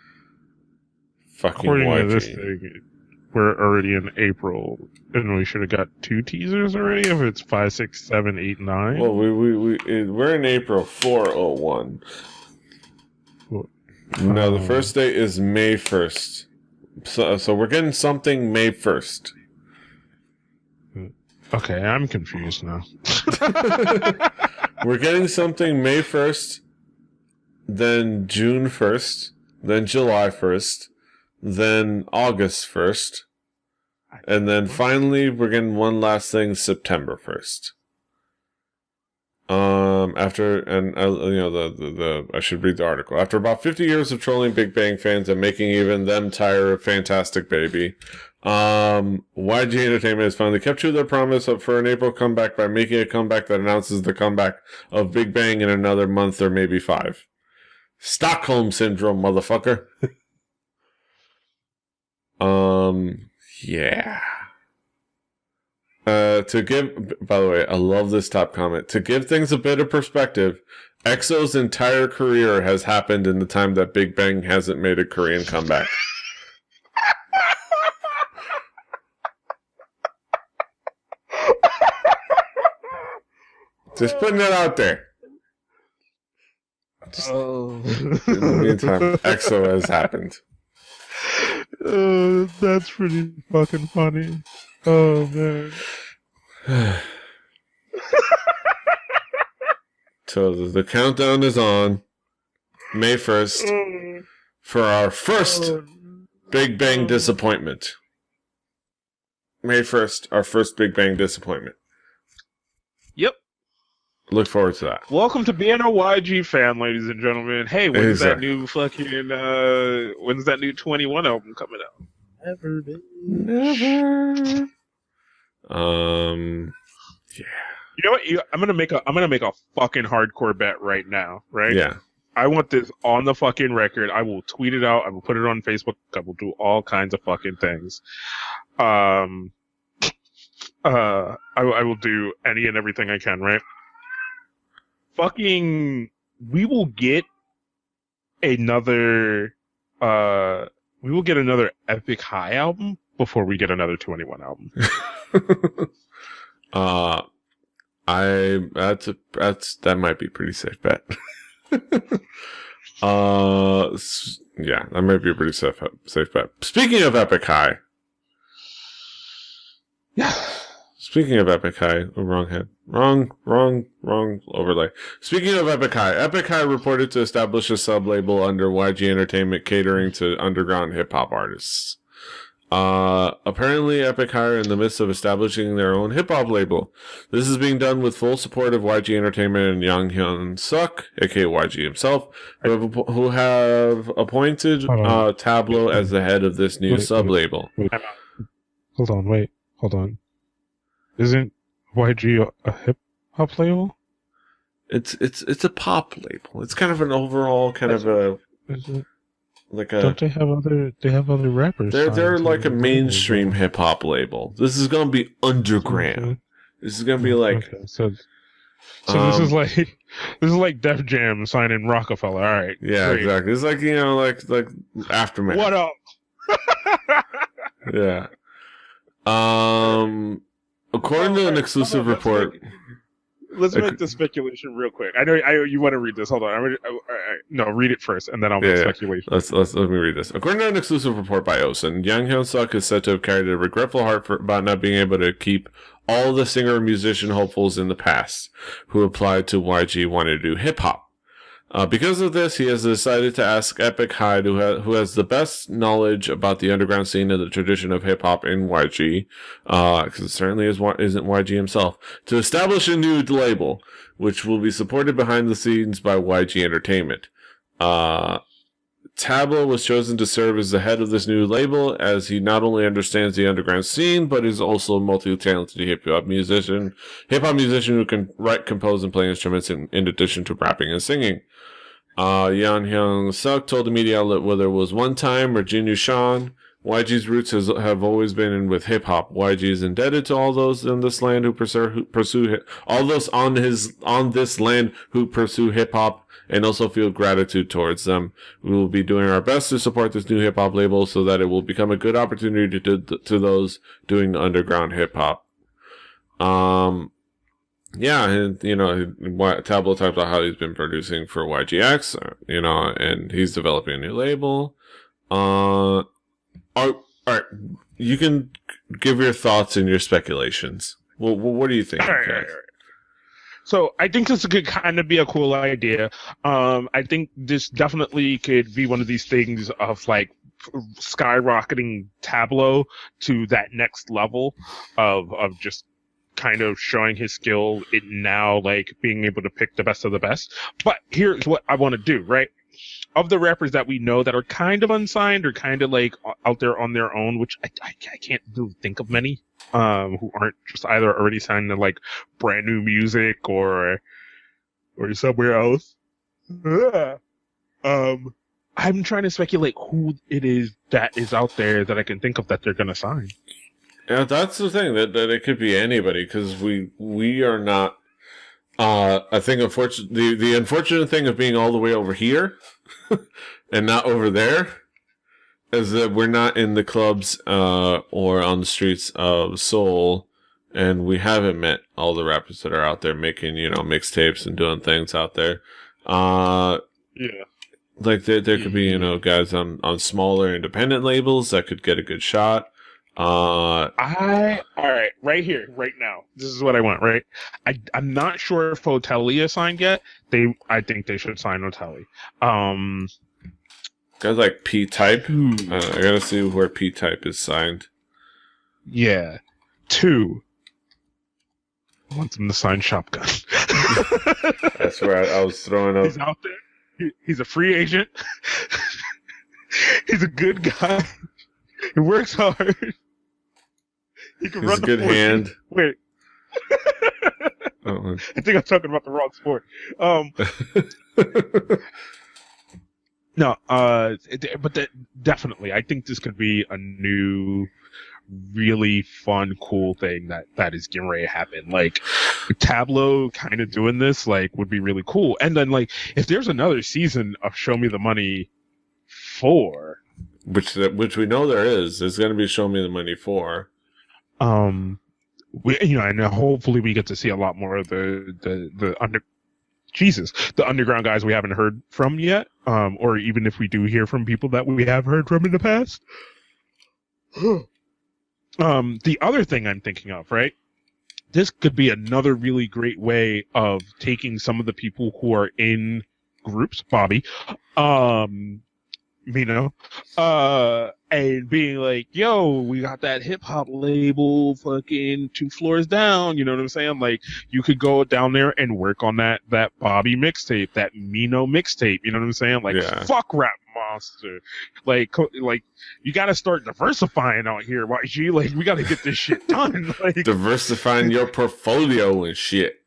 fucking according YG. to this thing, we're already in April, and we should have got 2 teasers already. If it's 5, 6, 7, 8, 9. Well, we're in April 401. No, the first date is May 1st. So we're getting something May 1st. Okay, I'm confused now. We're getting something May 1st, then June 1st, then July 1st, then August 1st, and then finally we're getting one last thing September 1st. After I should read the article. After about 50 years of trolling Big Bang fans and making even them tire of Fantastic Baby, YG Entertainment has finally kept true to their promise for an April comeback by making a comeback that announces the comeback of Big Bang in another month or maybe 5. Stockholm Syndrome, motherfucker. Yeah. By the way, I love this top comment. To give things a bit of perspective, EXO's entire career has happened in the time that Big Bang hasn't made a Korean comeback. Just putting it out there. In the meantime, EXO has happened. That's pretty fucking funny. Oh, man. So the countdown is on. May 1st for our first Big Bang disappointment. May 1st, our first Big Bang disappointment. Yep. Look forward to that. Welcome to being a YG fan, ladies and gentlemen. Hey, when's that new 21 album coming out? Never. Yeah. You know what? I'm gonna make a fucking hardcore bet right now, right? Yeah. I want this on the fucking record. I will tweet it out. I will put it on Facebook. I will do all kinds of fucking things. I will do any and everything I can, right? Fucking, we will get another Epic High album before we get another 21 album. That might be a pretty safe bet. Yeah, that might be a pretty safe bet. Speaking of Epic High. Yeah. Speaking of Epic High, wrong head. Wrong overlay. Speaking of Epic High reported to establish a sub-label under YG Entertainment catering to underground hip-hop artists. Apparently Epic High are in the midst of establishing their own hip-hop label. This is being done with full support of YG Entertainment and Yang Hyun Suk, aka YG himself, who have appointed Tablo as the head of this new sub-label. Hold on. Isn't YG a hip-hop label? It's a pop label. It's kind of an overall kind of a... Is it? Like a, don't they have other rappers? They're like a mainstream hip hop label. This is gonna be underground. Okay. This is gonna be like so this is like Def Jam signing Rockefeller. All right. Yeah, great. Exactly. It's like like Aftermath. What up? Yeah. According to an exclusive report. Let's make the speculation real quick. I know you want to read this. Hold on. No, read it first, and then I'll make speculation. Let me read this. According to an exclusive report by Osen, Yang Hyun Suk is said to have carried a regretful heart about not being able to keep all the singer and musician hopefuls in the past who applied to YG wanting to do hip hop. Because of this, he has decided to ask Epic High, who has the best knowledge about the underground scene and the tradition of hip hop in YG, because it certainly isn't YG himself, to establish a new label, which will be supported behind the scenes by YG Entertainment. Tablo was chosen to serve as the head of this new label, as he not only understands the underground scene, but is also a multi-talented hip hop musician who can write, compose, and play instruments in addition to rapping and singing. Yang Hyun Suk told the media outlet, whether it was One Time or Jin Yushan, YG's roots have always been in with hip hop. YG is indebted to all those in this land who pursue all those on this land who pursue hip hop, and also feel gratitude towards them. We will be doing our best to support this new hip hop label so that it will become a good opportunity to those doing the underground hip hop. Yeah, and Tablo talked about how he's been producing for YGX, and he's developing a new label. All right, you can give your thoughts and your speculations. Well, what do you think? All right. So I think this could kind of be a cool idea. I think this definitely could be one of these things of like skyrocketing Tablo to that next level of just kind of showing his skill in now, like being able to pick the best of the best. But here's what I want to do, right? Of the rappers that we know that are kind of unsigned or kind of like out there on their own, which I can't really think of many, who aren't just either already signed to like brand new music or somewhere else. I'm trying to speculate who it is that is out there that I can think of that they're going to sign. Yeah, that's the thing, that it could be anybody, because we are not. I think the unfortunate thing of being all the way over here and not over there is that we're not in the clubs or on the streets of Seoul, and we haven't met all the rappers that are out there making, mixtapes and doing things out there. Yeah. Like there could be, guys on smaller independent labels that could get a good shot. All right, right here, right now. This is what I want, right? I'm not sure if Otelli is signed yet. I think they should sign Otelli. Guys like P-Type. I gotta see where P-Type is signed. Yeah. 2. I want them to sign Shotgun. That's where I was throwing up. He's out there. He's a free agent. He's a good guy. He works hard. He can run the good hand. Wait. I think I'm talking about the wrong sport. No, but definitely, I think this could be a new, really fun, cool thing that is getting ready to happen. Like, Tablo kind of doing this, like, would be really cool. And then, like, if there's another season of Show Me the Money 4, which we know there's going to be Show Me the Money 4. And hopefully we get to see a lot more of the underground guys we haven't heard from yet, or even if we do hear from people that we have heard from in the past. The other thing I'm thinking of, right? This could be another really great way of taking some of the people who are in groups, Bobby, and being like, yo, we got that hip hop label fucking 2 floors down. You know what I'm saying? Like, you could go down there and work on that Bobby mixtape, that Mino mixtape. You know what I'm saying? Like, fuck Rap Monster. Like, you got to start diversifying out here, YG. Like, we got to get this shit done. Like, diversifying your portfolio and shit.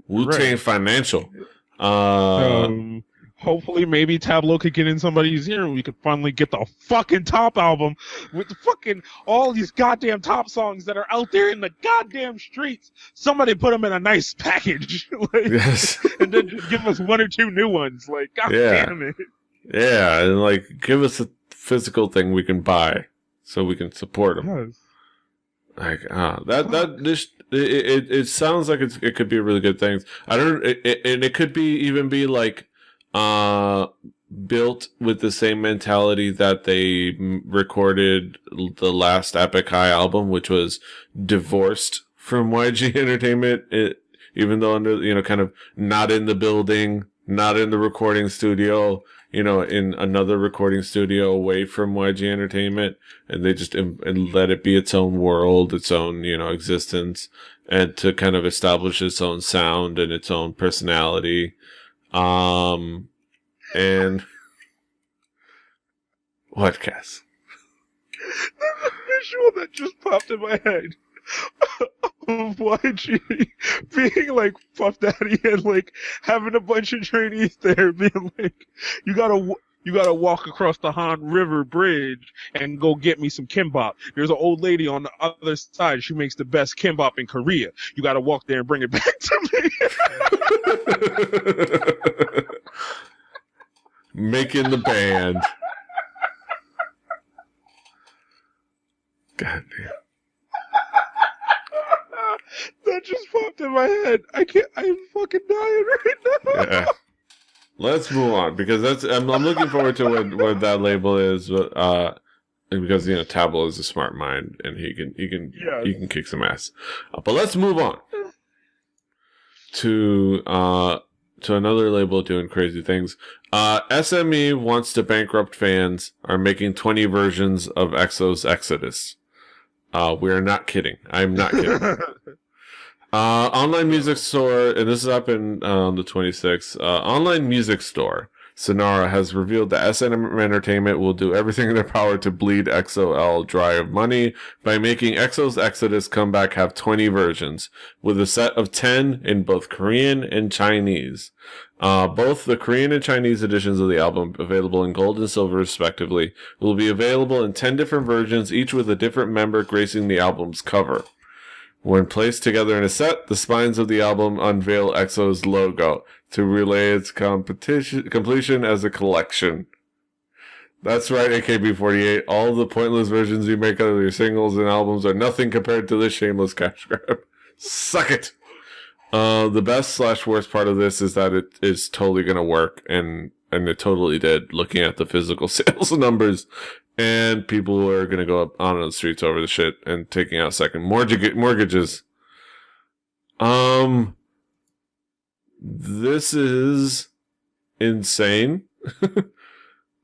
Wu-Tang Financial. Hopefully, maybe Tablo could get in somebody's ear and we could finally get the fucking top album with the fucking all these goddamn top songs that are out there in the goddamn streets. Somebody put them in a nice package, and then just give us 1 or 2 new ones. Like, damn it. Yeah, and like give us a physical thing we can buy so we can support them. Yes. Like it sounds like it could be a really good thing. And it could even be like built with the same mentality that they recorded the last Epic High album, which was divorced from YG Entertainment. Even though under kind of not in the building, not in the recording studio, in another recording studio away from YG Entertainment, and they just and let it be its own world, its own existence, and to kind of establish its own sound and its own personality. And what, Cass? The visual that just popped in my head of YG being like Puff Daddy and like having a bunch of trainees there being like, you gotta walk across the Han River Bridge and go get me some kimbap. There's an old lady on the other side. She makes the best kimbap in Korea. You gotta walk there and bring it back to me. Making the band. God damn. That just popped in my head. I'm fucking dying right now. Yeah. Let's move on, because I'm looking forward to what that label is, because Tablo is a smart mind and he can kick some ass. But let's move on to another label doing crazy things. SME wants to bankrupt fans, are making 20 versions of EXO's Exodus. We are not kidding. I'm not kidding. Online music store, and this happened on the 26th. Online music store Sonara has revealed that SM Entertainment will do everything in their power to bleed XOL dry of money by making EXO's Exodus comeback have 20 versions, with a set of 10 in both Korean and Chinese. Both the Korean and Chinese editions of the album, available in gold and silver respectively, will be available in 10 different versions, each with a different member gracing the album's cover. When placed together in a set, the spines of the album unveil EXO's logo to relay its completion as a collection. That's right, AKB48. All the pointless versions you make out of your singles and albums are nothing compared to this shameless cash grab. Suck it! The best/worst part of this is that it is totally going to work, and it totally did, looking at the physical sales numbers. And people are going to go up on the streets over the shit and taking out second mortgages. This is insane.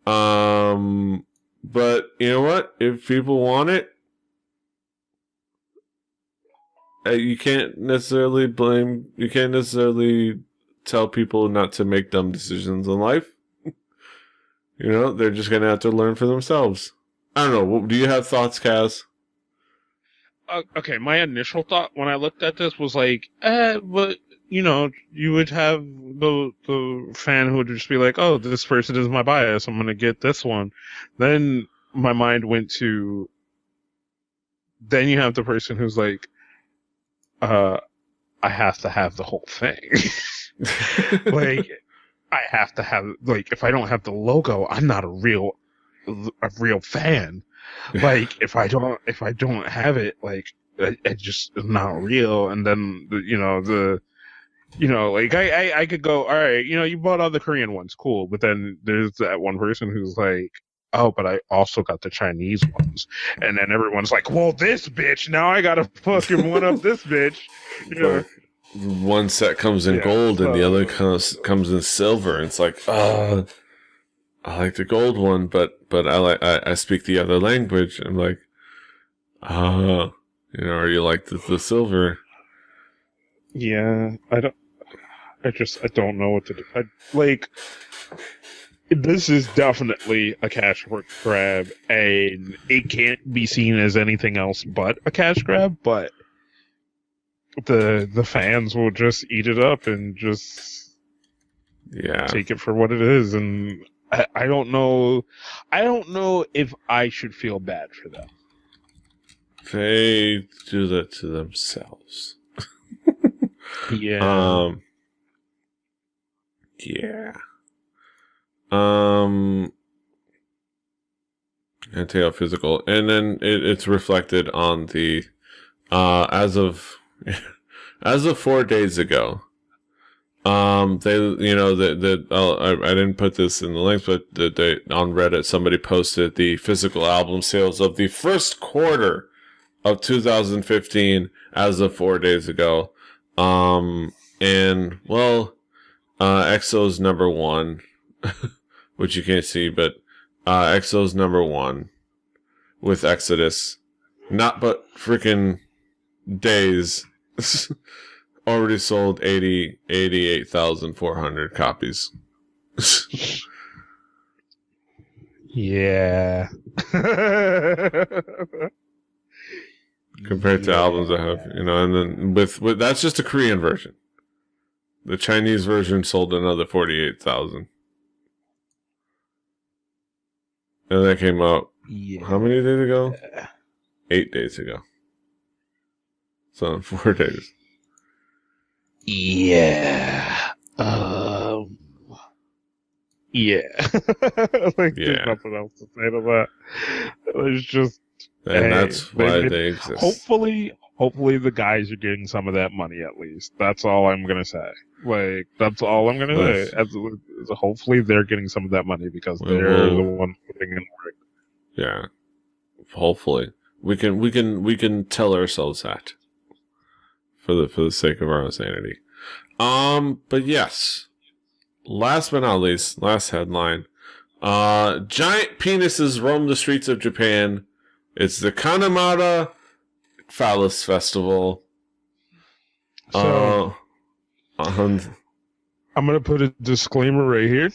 But you know what? If people want it, you can't necessarily tell people not to make dumb decisions in life. You know, they're just going to have to learn for themselves. I don't know. Do you have thoughts, Kaz? Okay, my initial thought when I looked at this was like, but, you know, you would have the fan who would just be like, oh, this person is my bias, I'm going to get this one. Then my mind went to, then you have the person who's like, I have to have the whole thing. Like, I have to have, like, if I don't have the logo, I'm not a real fan. Like, if I don't have it, like, it just is not real. And then, like, I could go, all right, you bought all the Korean ones, cool. But then there's that one person who's like, oh, but I also got the Chinese ones. And then everyone's like, well, this bitch, now I gotta fucking one up this bitch. You know? One set comes in gold and the other comes in silver. And it's like, I like the gold one, but I speak the other language. I'm like, or you like the silver? Yeah, I don't know what to do. This is definitely a cash grab, and it can't be seen as anything else but a cash grab, but the fans will just eat it up and just take it for what it is. And I don't know if I should feel bad for them. They do that to themselves. Yeah. And take out physical, and then it's reflected on the as of 4 days ago. I didn't put this in the links, but they on Reddit somebody posted the physical album sales of the first quarter of 2015 as of 4 days ago. EXO's number one, which you can't see, but EXO's number one with Exodus, not but freaking days, already sold 88,400 copies. Yeah. Compared to albums that have, and then with that's just a Korean version. The Chinese version sold another 48,000. And that came out how many days ago? 8 days ago. So in 4 days. Yeah. There's nothing else to say to that. It was just, and that's why they exist. Hopefully the guys are getting some of that money at least. That's all I'm gonna say. That's all I'm gonna say. Hopefully they're getting some of that money because they're the ones putting in work. Yeah. Hopefully. We can tell ourselves that. For the sake of our own sanity. But yes. Last but not least, last headline. Giant penises roam the streets of Japan. It's the Kanamata Phallus Festival. So Uh, I'm gonna put a disclaimer right here.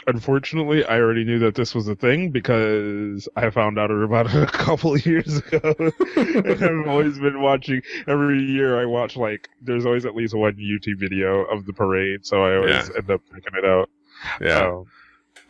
Unfortunately, I already knew that this was a thing because I found out about it a couple of years ago. And I've always been watching. Every year I watch, like, there's always at least one YouTube video of the parade, so I always end up checking it out. Yeah.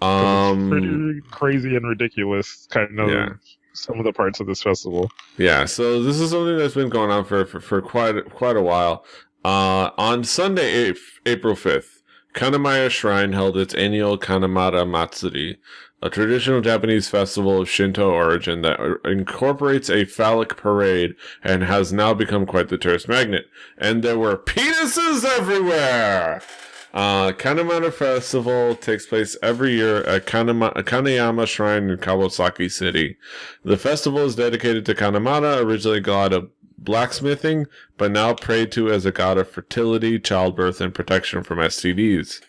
'Cause it's pretty crazy and ridiculous, kind of, some of the parts of this festival. Yeah, so this is something that's been going on for quite a while. On Sunday, April 5th, Kanamaya Shrine held its annual Kanamata Matsuri, a traditional Japanese festival of Shinto origin that incorporates a phallic parade and has now become quite the tourist magnet. And there were penises everywhere! Kanamata Festival takes place every year at Kaneyama Shrine in Kawasaki City. The festival is dedicated to Kanamata, originally god of blacksmithing, but now prayed to as a god of fertility, childbirth, and protection from STDs.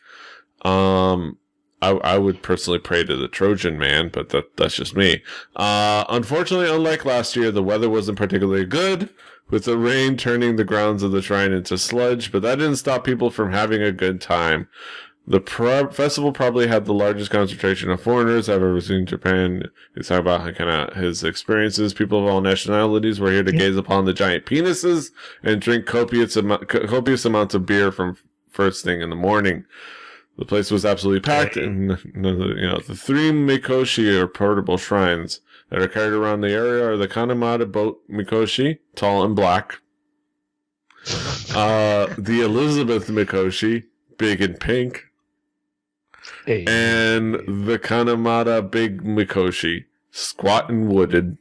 I would personally pray to the Trojan man, but that's just me. Unfortunately, unlike last year, the weather wasn't particularly good, with the rain turning the grounds of the shrine into sludge, but that didn't stop people from having a good time. The festival probably had the largest concentration of foreigners I've ever seen in Japan. He's talking about kind of his experiences. People of all nationalities were here to gaze upon the giant penises and drink copious amounts of beer from first thing in the morning. The place was absolutely packed, and the three mikoshi, or portable shrines, that are carried around the area are the Kanamata boat mikoshi, tall and black. The Elizabeth mikoshi, big and pink. And the Kanamata big mikoshi, squat and wooden.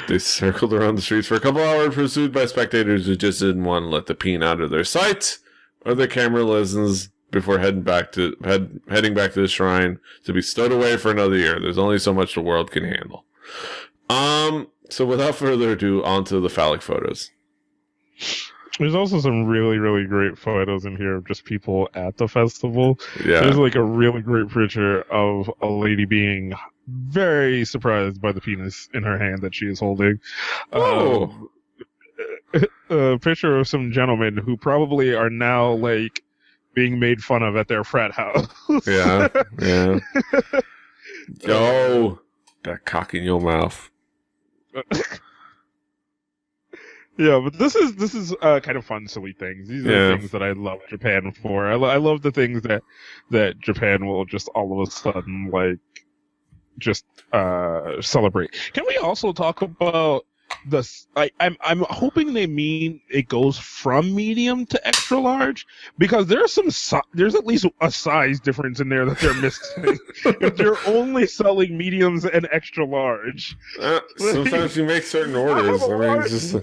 They circled around the streets for a couple hours, pursued by spectators who just didn't want to let the peen out of their sight or their camera lenses before heading back to the shrine to be stowed away for another year. There's only so much the world can handle. So without further ado, on to the phallic photos. There's also some really, really great photos in here of just people at the festival. Yeah. There's like a really great picture of a lady being very surprised by the penis in her hand that she is holding. Oh. A picture of some gentlemen who probably are now, like, being made fun of at their frat house. Yeah. Yo, that cock in your mouth. Yeah, but this is kind of fun, silly things. These are the things that I love Japan for. I love the things that Japan will just all of a sudden, like, just celebrate. Can we also talk about this? I'm hoping they mean it goes from medium to extra large, because there's at least a size difference in there that they're missing. If they're only selling mediums and extra large, sometimes you make certain orders. I mean, just.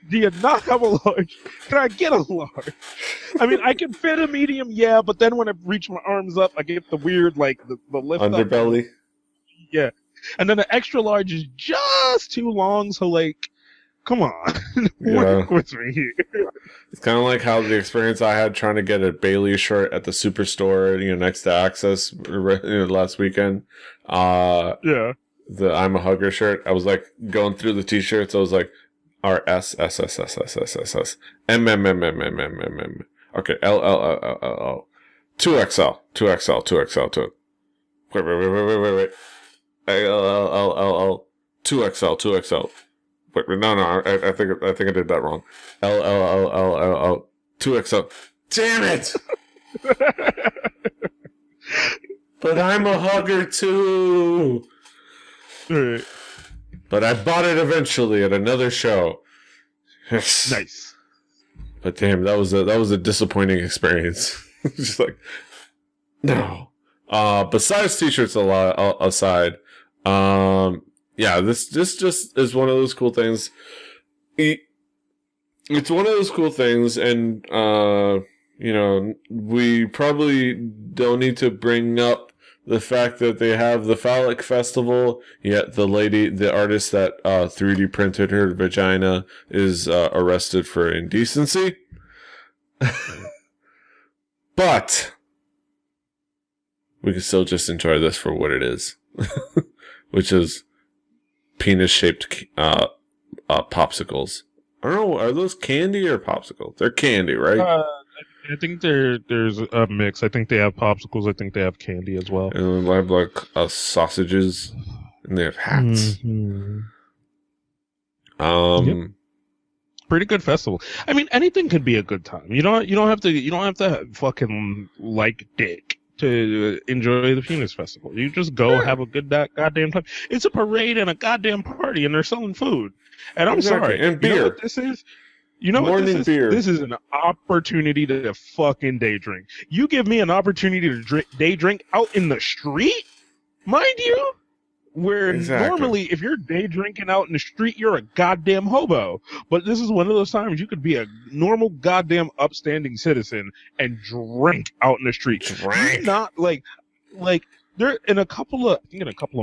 Do you not have a large? Can I get a large? I mean, I can fit a medium, yeah, but then when I reach my arms up, I get the weird, like, the lift underbelly. Up. Yeah. And then the extra large is just too long, so, like, come on. Work with me here. It's kind of like how the experience I had trying to get a Bailey shirt at the Superstore, next to Access last weekend. Yeah. The I'm a Hugger shirt. I was, like, going through the t-shirts. I was like, R S S S S S S S S M M M M M M M M. Okay, L L L L L L. 2XL. Wait. L L L L L. 2XL. Wait, no. I think I did that wrong. L L L L L L. 2XL. Damn it! But I'm a hugger too. Right. But I bought it eventually at another show. Nice. But damn, that was a disappointing experience. Just like, no. Besides t-shirts aside, this just is one of those cool things. It's one of those cool things, and we probably don't need to bring up the fact that they have the phallic festival, yet the artist that 3D printed her vagina is arrested for indecency. But we can still just enjoy this for what it is, which is penis-shaped popsicles. I don't know. Are those candy or popsicles? They're candy, right? I think there's a mix. I think they have popsicles. I think they have candy as well. And they have like sausages, and they have hats. Mm-hmm. Yep. Pretty good festival. I mean, anything could be a good time. You don't have to fucking like dick to enjoy the Penis Festival. You just go have a good goddamn time. It's a parade and a goddamn party, and they're selling food. And I'm sorry, and beer. You know what this is? You know what this is? Beer. This is an opportunity to fucking day drink. You give me an opportunity to day drink out in the street, mind you, where normally if you're day drinking out in the street, you're a goddamn hobo. But this is one of those times you could be a normal goddamn upstanding citizen and drink out in the street. Drink. Not like there in a couple of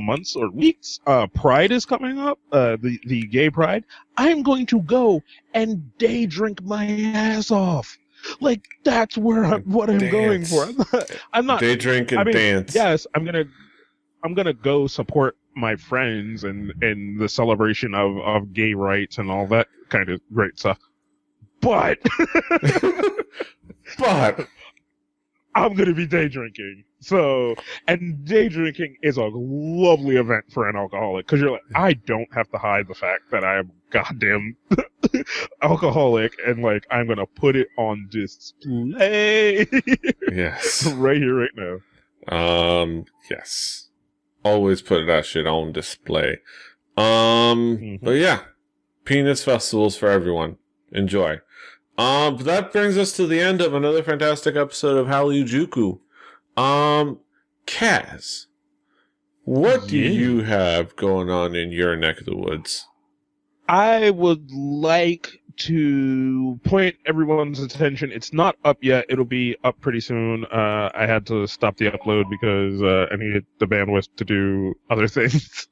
months or weeks, Pride is coming up, the gay Pride. I am going to go and day drink my ass off. Like that's where what I'm going for. I'm not day drink and dance. Yes, I'm gonna go support my friends and the celebration of gay rights and all that kind of great stuff. But I'm gonna be day drinking. So, and day drinking is a lovely event for an alcoholic because you're like, I don't have to hide the fact that I am goddamn alcoholic, and like I'm gonna put it on display. Yes, right here, right now. Yes. Always put that shit on display. But yeah, penis festivals for everyone. Enjoy. But that brings us to the end of another fantastic episode of Hallyujuku. Kaz, what do you have going on in your neck of the woods? I would like to point everyone's attention. It's not up yet. It'll be up pretty soon. I had to stop the upload because I needed the bandwidth to do other things.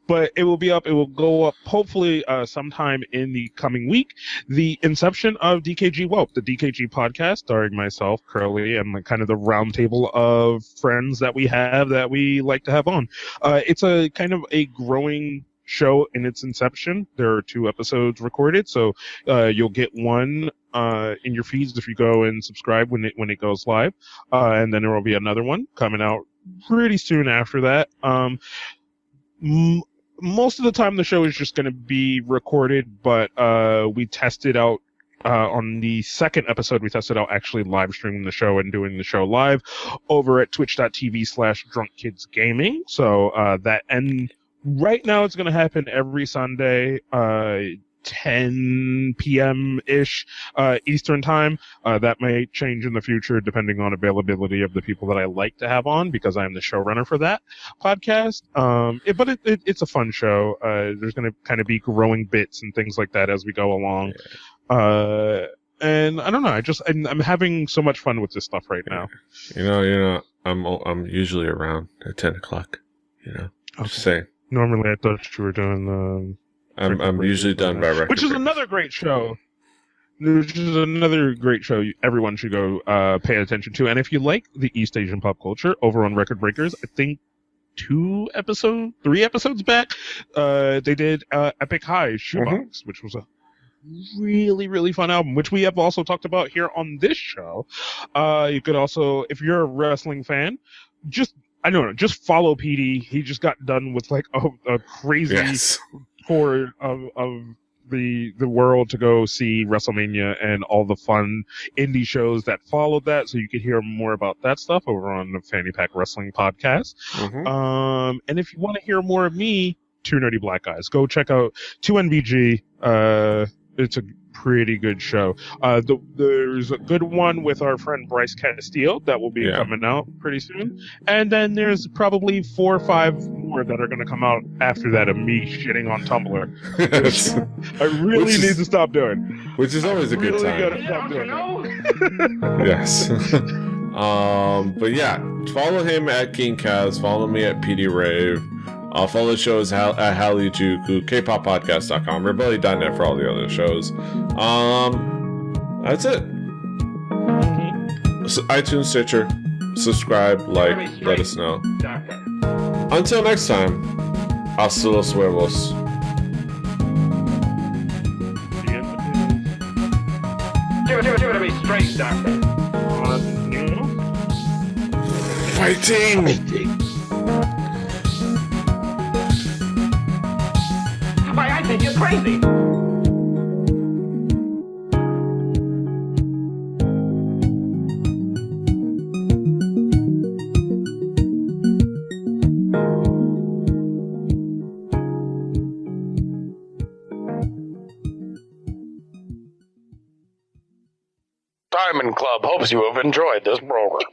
But it will be up. It will go up hopefully sometime in the coming week. The inception of DKG Welp, the DKG podcast, starring myself, Curly, and like kind of the roundtable of friends that we have that we like to have on. It's a kind of a growing show in its inception. There are 2 episodes recorded, so you'll get one in your feeds if you go and subscribe when it goes live, and then there will be another one coming out pretty soon after that. Most of the time the show is just going to be recorded, but we tested out on the second episode, we tested out actually live streaming the show and doing the show live over at twitch.tv/drunkkidsgaming. So right now it's going to happen every Sunday, 10 p.m.-ish Eastern time. That may change in the future depending on availability of the people that I like to have on, because I'm the showrunner for that podcast. But it's a fun show. There's going to kind of be growing bits and things like that as we go along. And I don't know, I'm having so much fun with this stuff right now. You know, I'm usually around at 10 o'clock, Just saying. Normally, I thought you were doing I'm usually done by record. Which is another great show. Everyone should go pay attention to. And if you like the East Asian pop culture, over on Record Breakers, I think 3 episodes back, they did Epic High Shoebox, which was a really, really fun album, which we have also talked about here on this show. You could also, if you're a wrestling fan, just follow PD. He just got done with like a crazy tour of the world to go see WrestleMania and all the fun indie shows that followed that. So you could hear more about that stuff over on the Fanny Pack Wrestling podcast. And if you want to hear more of me, 2 Nerdy Black Guys, go check out 2NBG. It's a pretty good show. There's a good one with our friend Bryce Castillo that will be coming out pretty soon. And then there's probably 4 or 5 more that are going to come out after that of me shitting on Tumblr. Which I really need to stop doing. Which is always a good time. Gotta stop doing that. Yes. But yeah, follow him at King Kaz. Follow me at PD Rave. Follow the shows at Hallyujuku, kpoppodcast.com, rebellion.net for all the other shows. That's it. So, iTunes, Stitcher, subscribe, like, let us know. Until next time, hasta los huevos. trace, Doctor. No. Fighting! Why, I think you're crazy. Diamond Club hopes you have enjoyed this program.